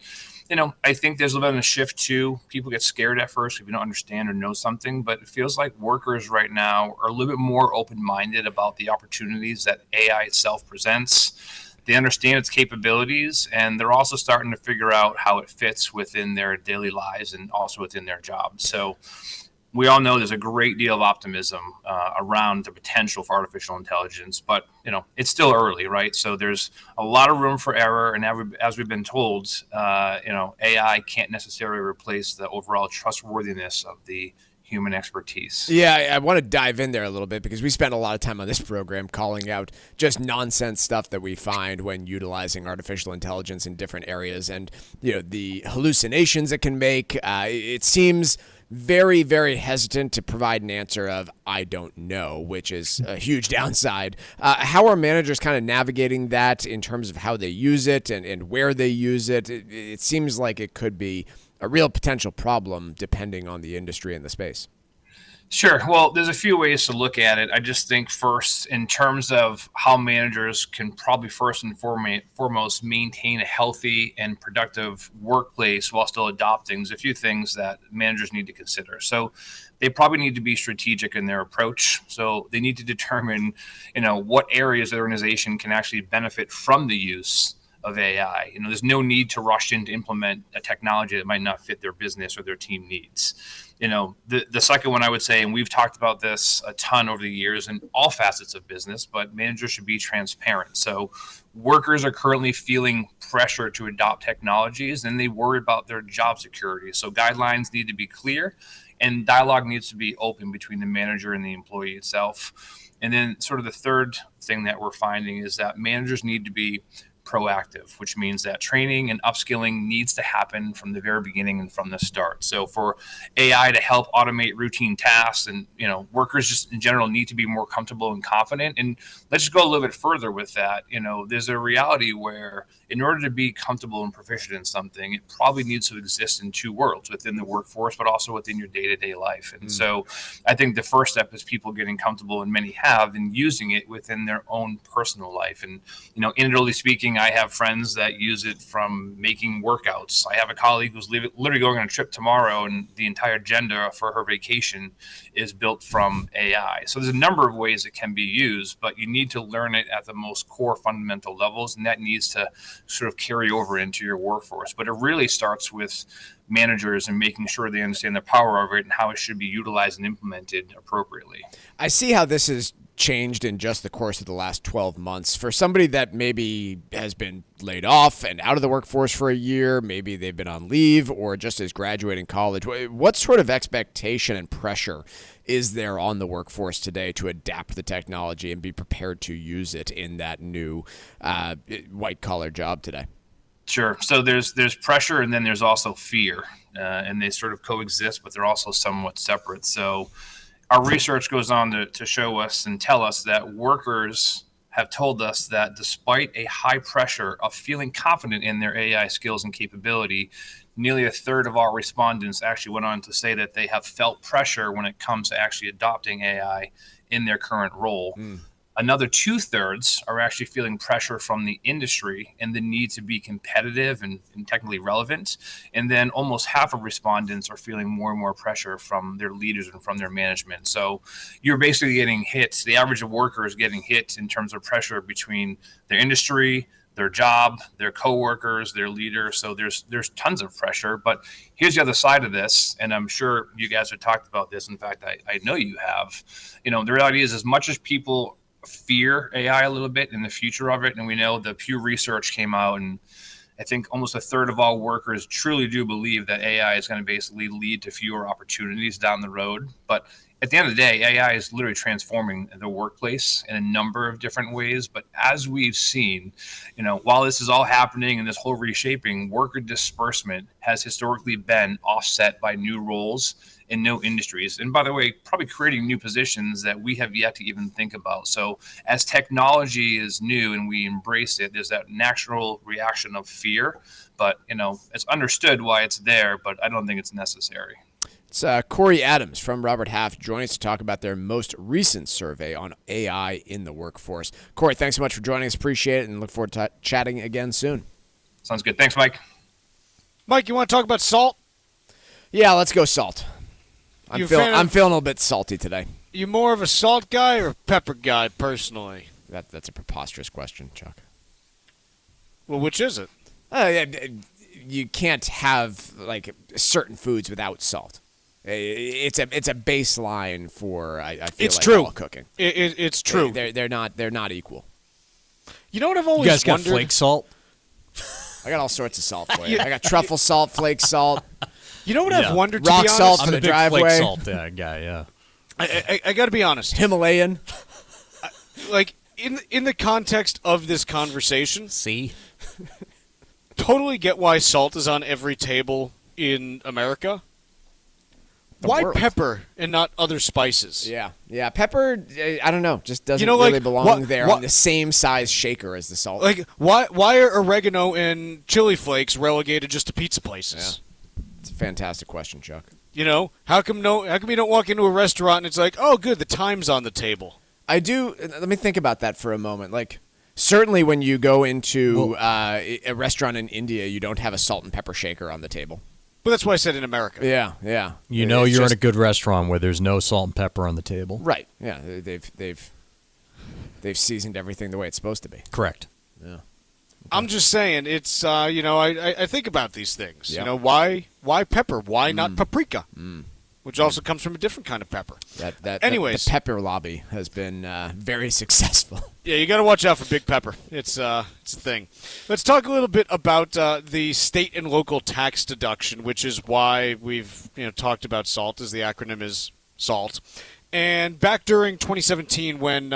you know, I think there's a little bit of a shift too. People get scared at first if you don't understand or know something, but it feels like workers right now are a little bit more open-minded about the opportunities that AI itself presents. They understand its capabilities, and they're also starting to figure out how it fits within their daily lives and also within their jobs. So we all know there's a great deal of optimism around the potential for artificial intelligence, but it's still early, right? So there's a lot of room for error, and as we've been told, AI can't necessarily replace the overall trustworthiness of the human expertise. Yeah, I want to dive in there a little bit because we spend a lot of time on this program calling out just nonsense stuff that we find when utilizing artificial intelligence in different areas, and the hallucinations it can make. It seems very, very hesitant to provide an answer of I don't know, which is a huge downside. How are managers kind of navigating that in terms of how they use it and where they use it? It seems like it could be a real potential problem depending on the industry and the space. Sure. Well, there's a few ways to look at it. I just think first, in terms of how managers can probably first and foremost maintain a healthy and productive workplace while still adopting, there's a few things that managers need to consider. So they probably need to be strategic in their approach. So they need to determine, what areas of the organization can actually benefit from the use of AI. There's no need to rush in to implement a technology that might not fit their business or their team needs. The second one I would say, and we've talked about this a ton over the years in all facets of business, but managers should be transparent. So workers are currently feeling pressure to adopt technologies and they worry about their job security. So guidelines need to be clear and dialogue needs to be open between the manager and the employee itself. And then sort of the third thing that we're finding is that managers need to be proactive, which means that training and upskilling needs to happen from the very beginning and from the start. So for AI to help automate routine tasks and, workers just in general need to be more comfortable and confident. And let's just go a little bit further with that. There's a reality where in order to be comfortable and proficient in something, it probably needs to exist in two worlds, within the workforce, but also within your day-to-day life. And so I think the first step is people getting comfortable, and many have, in using it within their own personal life. And, anecdotally speaking, I have friends that use it from making workouts. I have a colleague who's literally going on a trip tomorrow, and the entire agenda for her vacation is built from AI. So there's a number of ways it can be used, but you need to learn it at the most core fundamental levels, and that needs to sort of carry over into your workforce. But it really starts with managers and making sure they understand the power of it and how it should be utilized and implemented appropriately. I see how this has changed in just the course of the last 12 months. For somebody that maybe has been laid off and out of the workforce for a year, maybe they've been on leave or just is graduating college, what sort of expectation and pressure is there on the workforce today to adapt the technology and be prepared to use it in that new white-collar job today? Sure. So there's pressure and then there's also fear, and they sort of coexist, but they're also somewhat separate. So our research goes on to show us and tell us that workers have told us that despite a high pressure of feeling confident in their AI skills and capability, nearly a third of our respondents actually went on to say that they have felt pressure when it comes to actually adopting AI in their current role. Another 2/3 are actually feeling pressure from the industry and the need to be competitive and technically relevant. And then almost half of respondents are feeling more and more pressure from their leaders and from their management. So you're basically getting hit. The average of worker is getting hit in terms of pressure between their industry, their job, their coworkers, their leaders. So there's tons of pressure. But here's the other side of this, and I'm sure you guys have talked about this. In fact, I know you have. The reality is, as much as people fear AI a little bit in the future of it, and we know the Pew Research came out, and I think almost a third of all workers truly do believe that AI is going to basically lead to fewer opportunities down the road. But at the end of the day, AI is literally transforming the workplace in a number of different ways. But as we've seen, while this is all happening and this whole reshaping, worker disbursement has historically been offset by new roles in new industries. And by the way, probably creating new positions that we have yet to even think about. So as technology is new and we embrace it, there's that natural reaction of fear. But, it's understood why it's there, but I don't think it's necessary. It's Corey Adams from Robert Half joining us to talk about their most recent survey on AI in the workforce. Corey, thanks so much for joining us. Appreciate it, and look forward to chatting again soon. Sounds good. Thanks, Mike. Mike, you want to talk about salt? Yeah, let's go salt. I'm feeling a little bit salty today. You more of a salt guy or a pepper guy, personally? That's a preposterous question, Chuck. Well, which is it? You can't have certain foods without salt. It's a baseline for I feel it's like true. all cooking. It's true. They're not equal. You know what I've always You guys got wondered? flake salt? I got all sorts of salt for you. I got truffle salt, flake salt. You know what I've wondered? Rock to be honest? salt I'm for a the big driveway. flake salt guy. Yeah. I got to be honest. Himalayan. In the context of this conversation, See? totally get why salt is on every table in America. Why world. pepper and not other spices? Yeah. Pepper, I don't know, just doesn't really belong there on the same size shaker as the salt. Like, why are oregano and chili flakes relegated just to pizza places? Yeah. It's a fantastic question, Chuck. You know, how come you don't walk into a restaurant and it's like, oh, good, the thyme's on the table? I do. Let me think about that for a moment. Like, certainly when you go into a restaurant in India, you don't have a salt and pepper shaker on the table. But that's why I said in America. Yeah. You know, you're in a good restaurant where there's no salt and pepper on the table. Right. Yeah. They've seasoned everything the way it's supposed to be. Correct. Yeah. I'm just saying, it's I think about these things. Yep. You know, why pepper? Why not paprika? Which also comes from a different kind of pepper. Anyways, the pepper lobby has been very successful. Yeah, you got to watch out for big pepper. It's a thing. Let's talk a little bit about the state and local tax deduction, which is why we've talked about SALT, as the acronym is SALT. And back during 2017, when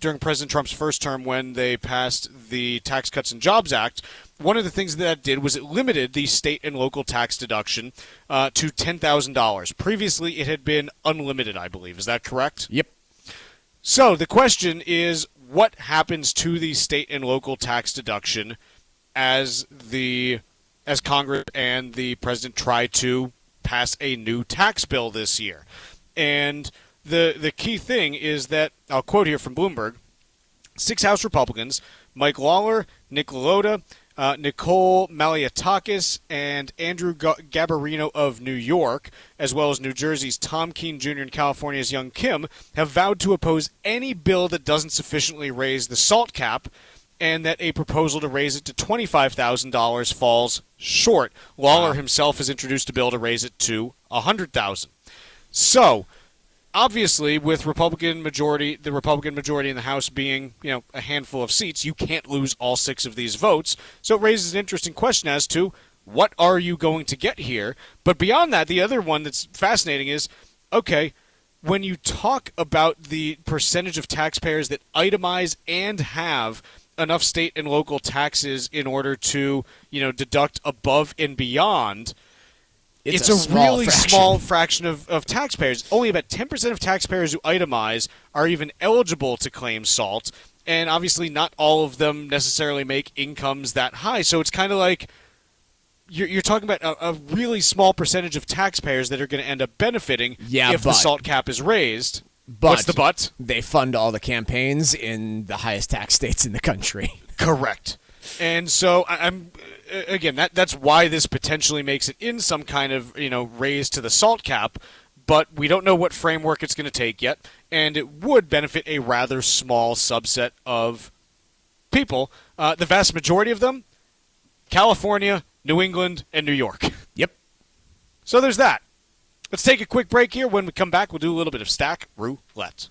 during President Trump's first term, when they passed the Tax Cuts and Jobs Act, one of the things that did was it limited the state and local tax deduction to $10,000. Previously, it had been unlimited, I believe. Is that correct? Yep. So the question is, what happens to the state and local tax deduction as Congress and the president try to pass a new tax bill this year? And the key thing is that, I'll quote here from Bloomberg, 6 House Republicans, Mike Lawler, Nick Lota, Nicole Malliotakis, and Andrew Garbarino of New York, as well as New Jersey's Tom Keene Jr. and California's Young Kim, have vowed to oppose any bill that doesn't sufficiently raise the SALT cap, and that a proposal to raise it to $25,000 falls short. Lawler himself has introduced a bill to raise it to $100,000. So, obviously, with the Republican majority in the House being, a handful of seats, you can't lose all 6 of these votes. So it raises an interesting question as to what are you going to get here? But beyond that, the other one that's fascinating is, okay, when you talk about the percentage of taxpayers that itemize and have enough state and local taxes in order to, deduct above and beyond, it's a really small fraction of taxpayers. Only about 10% of taxpayers who itemize are even eligible to claim SALT, and obviously not all of them necessarily make incomes that high. So it's kind of like you're talking about a really small percentage of taxpayers that are going to end up benefiting if the SALT cap is raised. But what's the but? They fund all the campaigns in the highest tax states in the country. Correct. And so again, that's why this potentially makes it in some kind of, raise to the SALT cap, but we don't know what framework it's going to take yet, and it would benefit a rather small subset of people. The vast majority of them, California, New England, and New York. Yep. So there's that. Let's take a quick break here. When we come back, we'll do a little bit of stack roulette.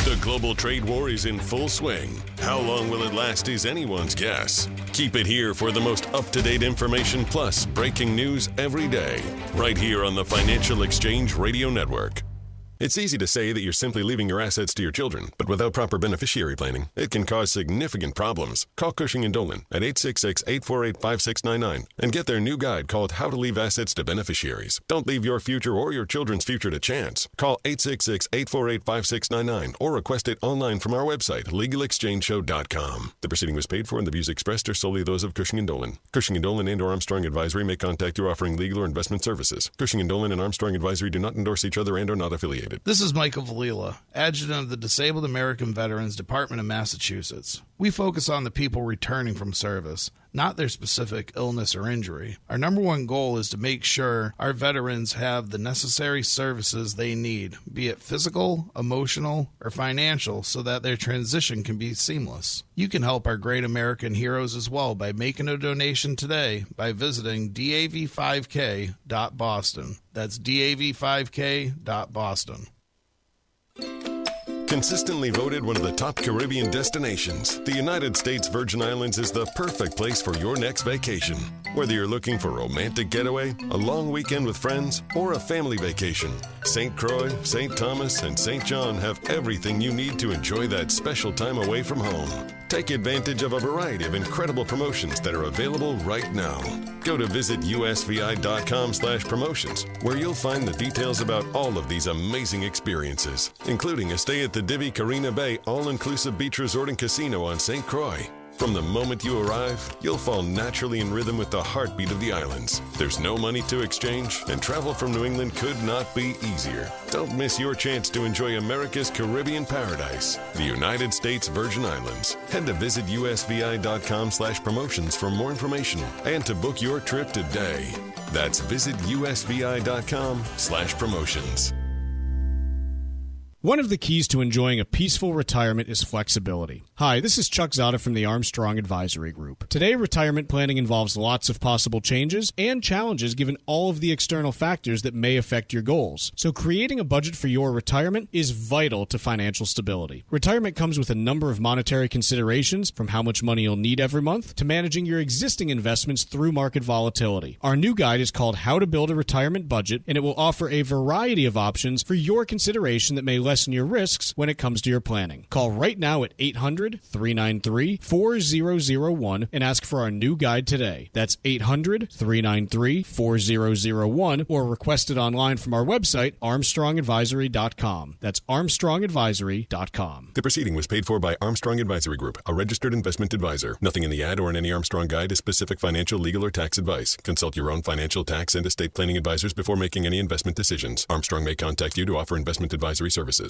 The global trade war is in full swing. How long will it last is anyone's guess. Keep it here for the most up-to-date information plus breaking news every day, right here on the Financial Exchange Radio Network. It's easy to say that you're simply leaving your assets to your children, but without proper beneficiary planning, it can cause significant problems. Call Cushing & Dolan at 866-848-5699 and get their new guide called How to Leave Assets to Beneficiaries. Don't leave your future or your children's future to chance. Call 866-848-5699 or request it online from our website, LegalExchangeShow.com. The proceeding was paid for and the views expressed are solely those of Cushing & Dolan. Cushing & Dolan and or Armstrong Advisory may contact you offering legal or investment services. Cushing & Dolan and Armstrong Advisory do not endorse each other and are not affiliated. This is Michael Valila, Adjutant of the Disabled American Veterans Department of Massachusetts. We focus on the people returning from service, not their specific illness or injury. Our number one goal is to make sure our veterans have the necessary services they need, be it physical, emotional, or financial, so that their transition can be seamless. You can help our great American heroes as well by making a donation today by visiting dav5k.boston. That's dav5k.boston. Consistently voted one of the top Caribbean destinations, the United States Virgin Islands is the perfect place for your next vacation. Whether you're looking for a romantic getaway, a long weekend with friends, or a family vacation, St. Croix, St. Thomas, and St. John have everything you need to enjoy that special time away from home. Take advantage of a variety of incredible promotions that are available right now. Go to visitusvi.com/promotions, where you'll find the details about all of these amazing experiences, including a stay at the Divi Carina Bay all-inclusive beach resort and casino on St. Croix. From the moment you arrive, you'll fall naturally in rhythm with the heartbeat of the islands. There's no money to exchange, and travel from New England could not be easier. Don't miss your chance to enjoy America's Caribbean paradise, the United States Virgin Islands. Head to visitusvi.com/promotions for more information and to book your trip today. That's visitusvi.com/promotions. One of the keys to enjoying a peaceful retirement is flexibility. Hi, this is Chuck Zodda from the Armstrong Advisory Group. Today, retirement planning involves lots of possible changes and challenges given all of the external factors that may affect your goals. So creating a budget for your retirement is vital to financial stability. Retirement comes with a number of monetary considerations, from how much money you'll need every month to managing your existing investments through market volatility. Our new guide is called How to Build a Retirement Budget, and it will offer a variety of options for your consideration that may lessen your risks when it comes to your planning. Call right now at 800-393-4001 and ask for our new guide today. That's 800-393-4001, or request it online from our website, armstrongadvisory.com. That's armstrongadvisory.com. The proceeding was paid for by Armstrong Advisory Group, a registered investment advisor. Nothing in the ad or in any Armstrong guide is specific financial, legal, or tax advice. Consult your own financial, tax, and estate planning advisors before making any investment decisions. Armstrong may contact you to offer investment advisory services.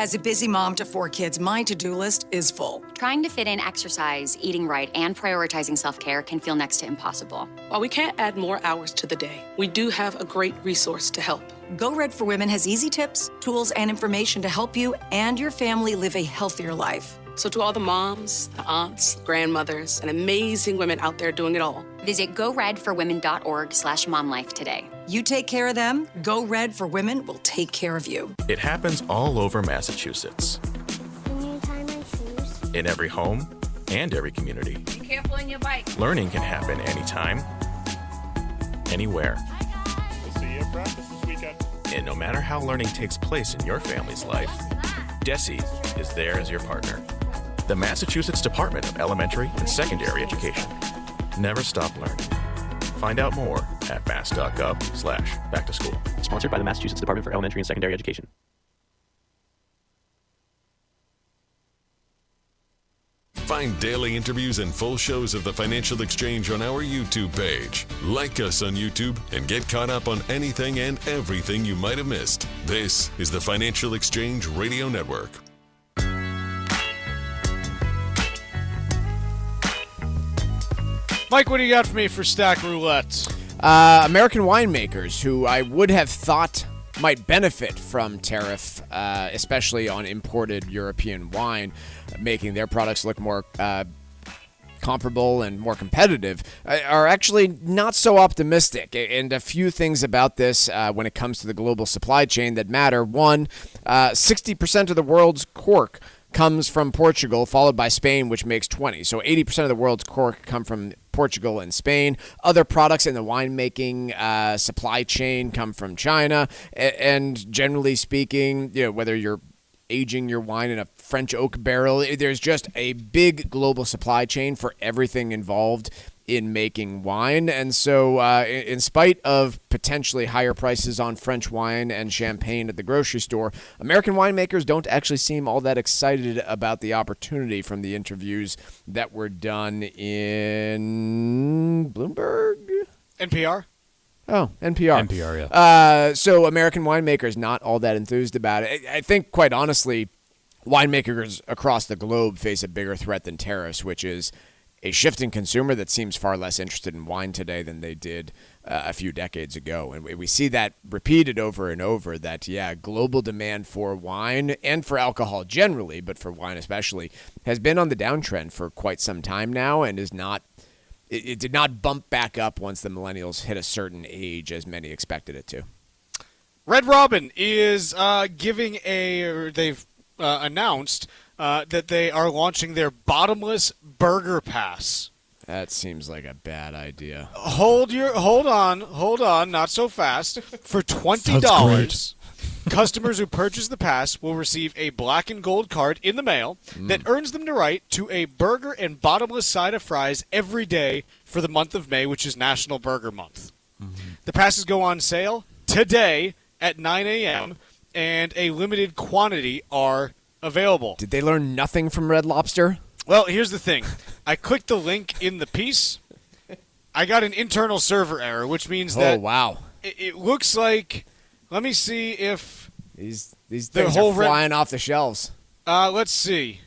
As a busy mom to 4 kids, my to-do list is full. Trying to fit in exercise, eating right, and prioritizing self-care can feel next to impossible. While we can't add more hours to the day, we do have a great resource to help. Go Red for Women has easy tips, tools, and information to help you and your family live a healthier life. So to all the moms, the aunts, grandmothers, and amazing women out there doing it all, visit goredforwomen.org/momlife today. You take care of them, Go Red for Women will take care of you. It happens all over Massachusetts. Can you tie my shoes? In every home and every community. Be careful on your bike. Learning can happen anytime, anywhere. We'll see you at practice this weekend. And no matter how learning takes place in your family's life, DESE is there as your partner. The Massachusetts Department of Elementary and Secondary Education. Never stop learning. Find out more at mass.gov/back-to-school. Sponsored by the Massachusetts Department for Elementary and Secondary Education. Find daily interviews and full shows of the Financial Exchange on our YouTube page. Like us on YouTube and get caught up on anything and everything you might have missed. This is the Financial Exchange Radio Network. Mike, what do you got for me for Stack Roulette? American winemakers who I would have thought might benefit from tariff, especially on imported European wine, making their products look more comparable and more competitive, are actually not so optimistic. And a few things about this when it comes to the global supply chain that matter. One, 60% of the world's cork comes from Portugal, followed by Spain, which makes 20. So 80% of the world's cork come from Portugal and Spain. Other products in the winemaking supply chain come from China. And generally speaking, whether you're aging your wine in a French oak barrel, there's just a big global supply chain for everything involved in making wine. And so in spite of potentially higher prices on French wine and champagne at the grocery store, American winemakers don't actually seem all that excited about the opportunity from the interviews that were done in Bloomberg? NPR? Oh, NPR. NPR, yeah. So American winemakers not all that enthused about it. I think, quite honestly, winemakers across the globe face a bigger threat than tariffs, which is a shifting consumer that seems far less interested in wine today than they did a few decades ago. And we see that repeated over and over, that, global demand for wine and for alcohol generally, but for wine especially, has been on the downtrend for quite some time now and is not. It did not bump back up once the millennials hit a certain age, as many expected it to. Red Robin is they've announced that they are launching their bottomless burger pass. That seems like a bad idea. Hold on, not so fast. For $20, Customers who purchase the pass will receive a black and gold card in the mail that earns them the right to a burger and bottomless side of fries every day for the month of May, which is National Burger Month. The passes go on sale today at 9 a.m., and a limited quantity are available. Did they learn nothing from Red Lobster? Well, here's the thing. I clicked the link in the piece. I got an internal server error, which means that it looks like, let me see if these things are flying off the shelves. Let's see.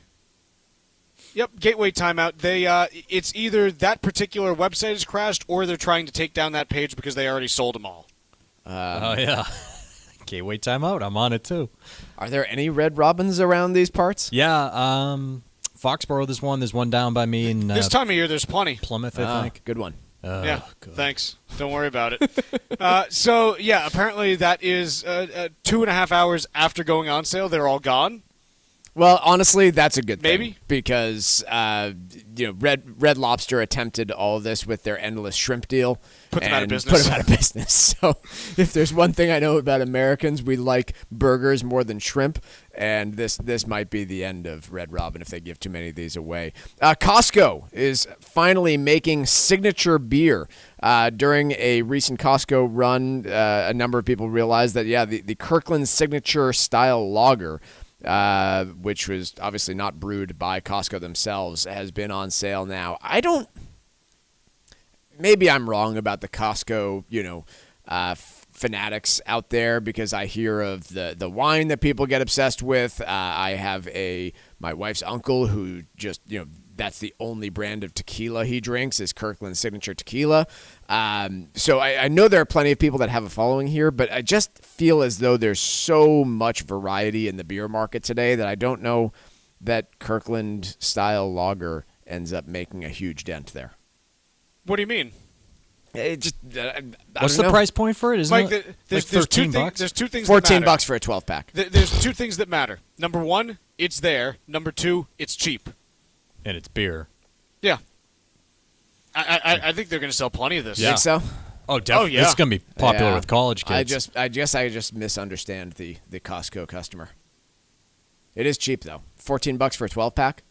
Yep, gateway timeout. It's either that particular website has crashed or they're trying to take down that page because they already sold them all. Oh, yeah. Gateway timeout. I'm on it, too. Are there any Red Robins around these parts? Yeah, Foxborough, there's one down by me. In, this time of year, there's plenty. Plymouth, I think. Good one. Yeah, thanks. Don't worry about it. So, yeah, apparently that is 2.5 hours after going on sale. They're all gone. Well, honestly, that's a good thing. Maybe. Because, Red Lobster attempted all of this with their endless shrimp deal. Put them out of business. Put them out of business. So if there's one thing I know about Americans, we like burgers more than shrimp. And this might be the end of Red Robin if they give too many of these away. Costco is finally making signature beer. During a recent Costco run, a number of people realized that, the Kirkland Signature Style Lager, which was obviously not brewed by Costco themselves, has been on sale now. Maybe I'm wrong about the Costco, fanatics out there because I hear of the wine that people get obsessed with. I have my wife's uncle who just, that's the only brand of tequila he drinks is Kirkland Signature Tequila. So I know there are plenty of people that have a following here, but I just feel as though there's so much variety in the beer market today that I don't know that Kirkland-style lager ends up making a huge dent there. What do you mean? What's the price point for it? Isn't Mike, it there's $13? There's two things $14 that matter. for a 12-pack. There's two things that matter. Number one, it's there. Number two, it's cheap. And it's beer. Yeah. I think they're going to sell plenty of this. You think so? Oh, definitely. This is going to be popular with college kids. I just misunderstand the Costco customer. It is cheap, though. $14 for a 12-pack?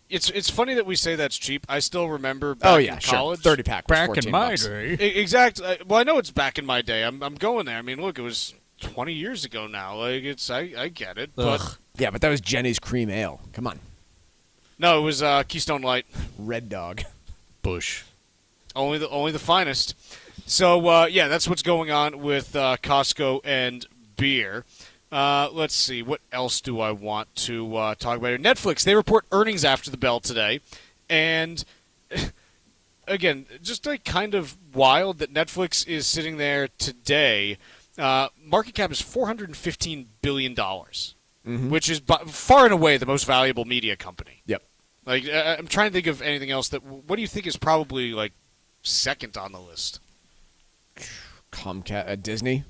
It's funny that we say that's cheap. I still remember back in college. 30-pack was back in my $14. day. Exactly. Well, I know it's back in my day. I'm going there. I mean, look, it was 20 years ago now. Like I get it. But yeah, but that was Jenny's Cream Ale. Come on. No, it was Keystone Light. Red Dog. Bush. Only the finest. So, that's what's going on with Costco and beer. Let's see. What else do I want to talk about here? Netflix, they report earnings after the bell today. And, again, just kind of wild that Netflix is sitting there today. Market cap is $415 billion, which is far and away the most valuable media company. Yep. Like, I'm trying to think of anything else what do you think is probably, like, second on the list? Disney?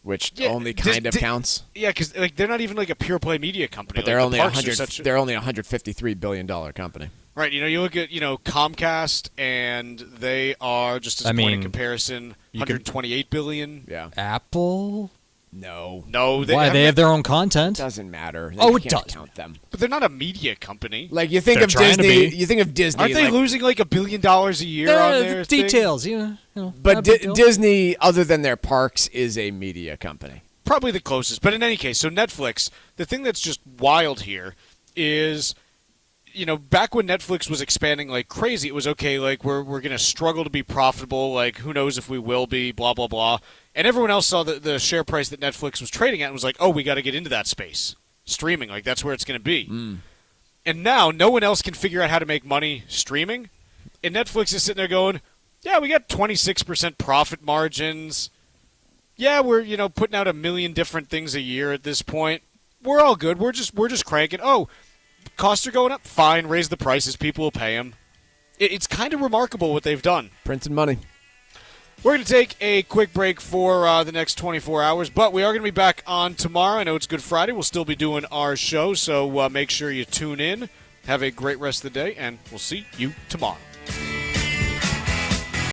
Which only kind of counts. Yeah, because they're not even like a pure play media company. But they're only they're only a $153 billion company. Right. You look at Comcast, and they are just as a point of comparison, $128 billion. Yeah. Apple. No. Why? They have their own content. Doesn't matter. It does count them. But they're not a media company. Like you think of Disney. You think of Disney. Aren't they losing like $1 billion a year on their details? thing? But Disney, other than their parks, is a media company. Probably the closest. But in any case, so Netflix. The thing that's just wild here is, back when Netflix was expanding like crazy, it was okay. Like we're going to struggle to be profitable. Like who knows if we will be? Blah blah blah. And everyone else saw the share price that Netflix was trading at and was like, oh, we got to get into that space. Streaming, like that's where it's going to be. And now no one else can figure out how to make money streaming. And Netflix is sitting there going, yeah, we got 26% profit margins. Yeah, we're, putting out 1 million different things a year at this point. We're all good. We're just cranking. Oh, costs are going up. Fine, raise the prices. People will pay them. It's kind of remarkable what they've done. Printing money. We're going to take a quick break for the next 24 hours, but we are going to be back on tomorrow. I know it's Good Friday. We'll still be doing our show, so make sure you tune in. Have a great rest of the day, and we'll see you tomorrow.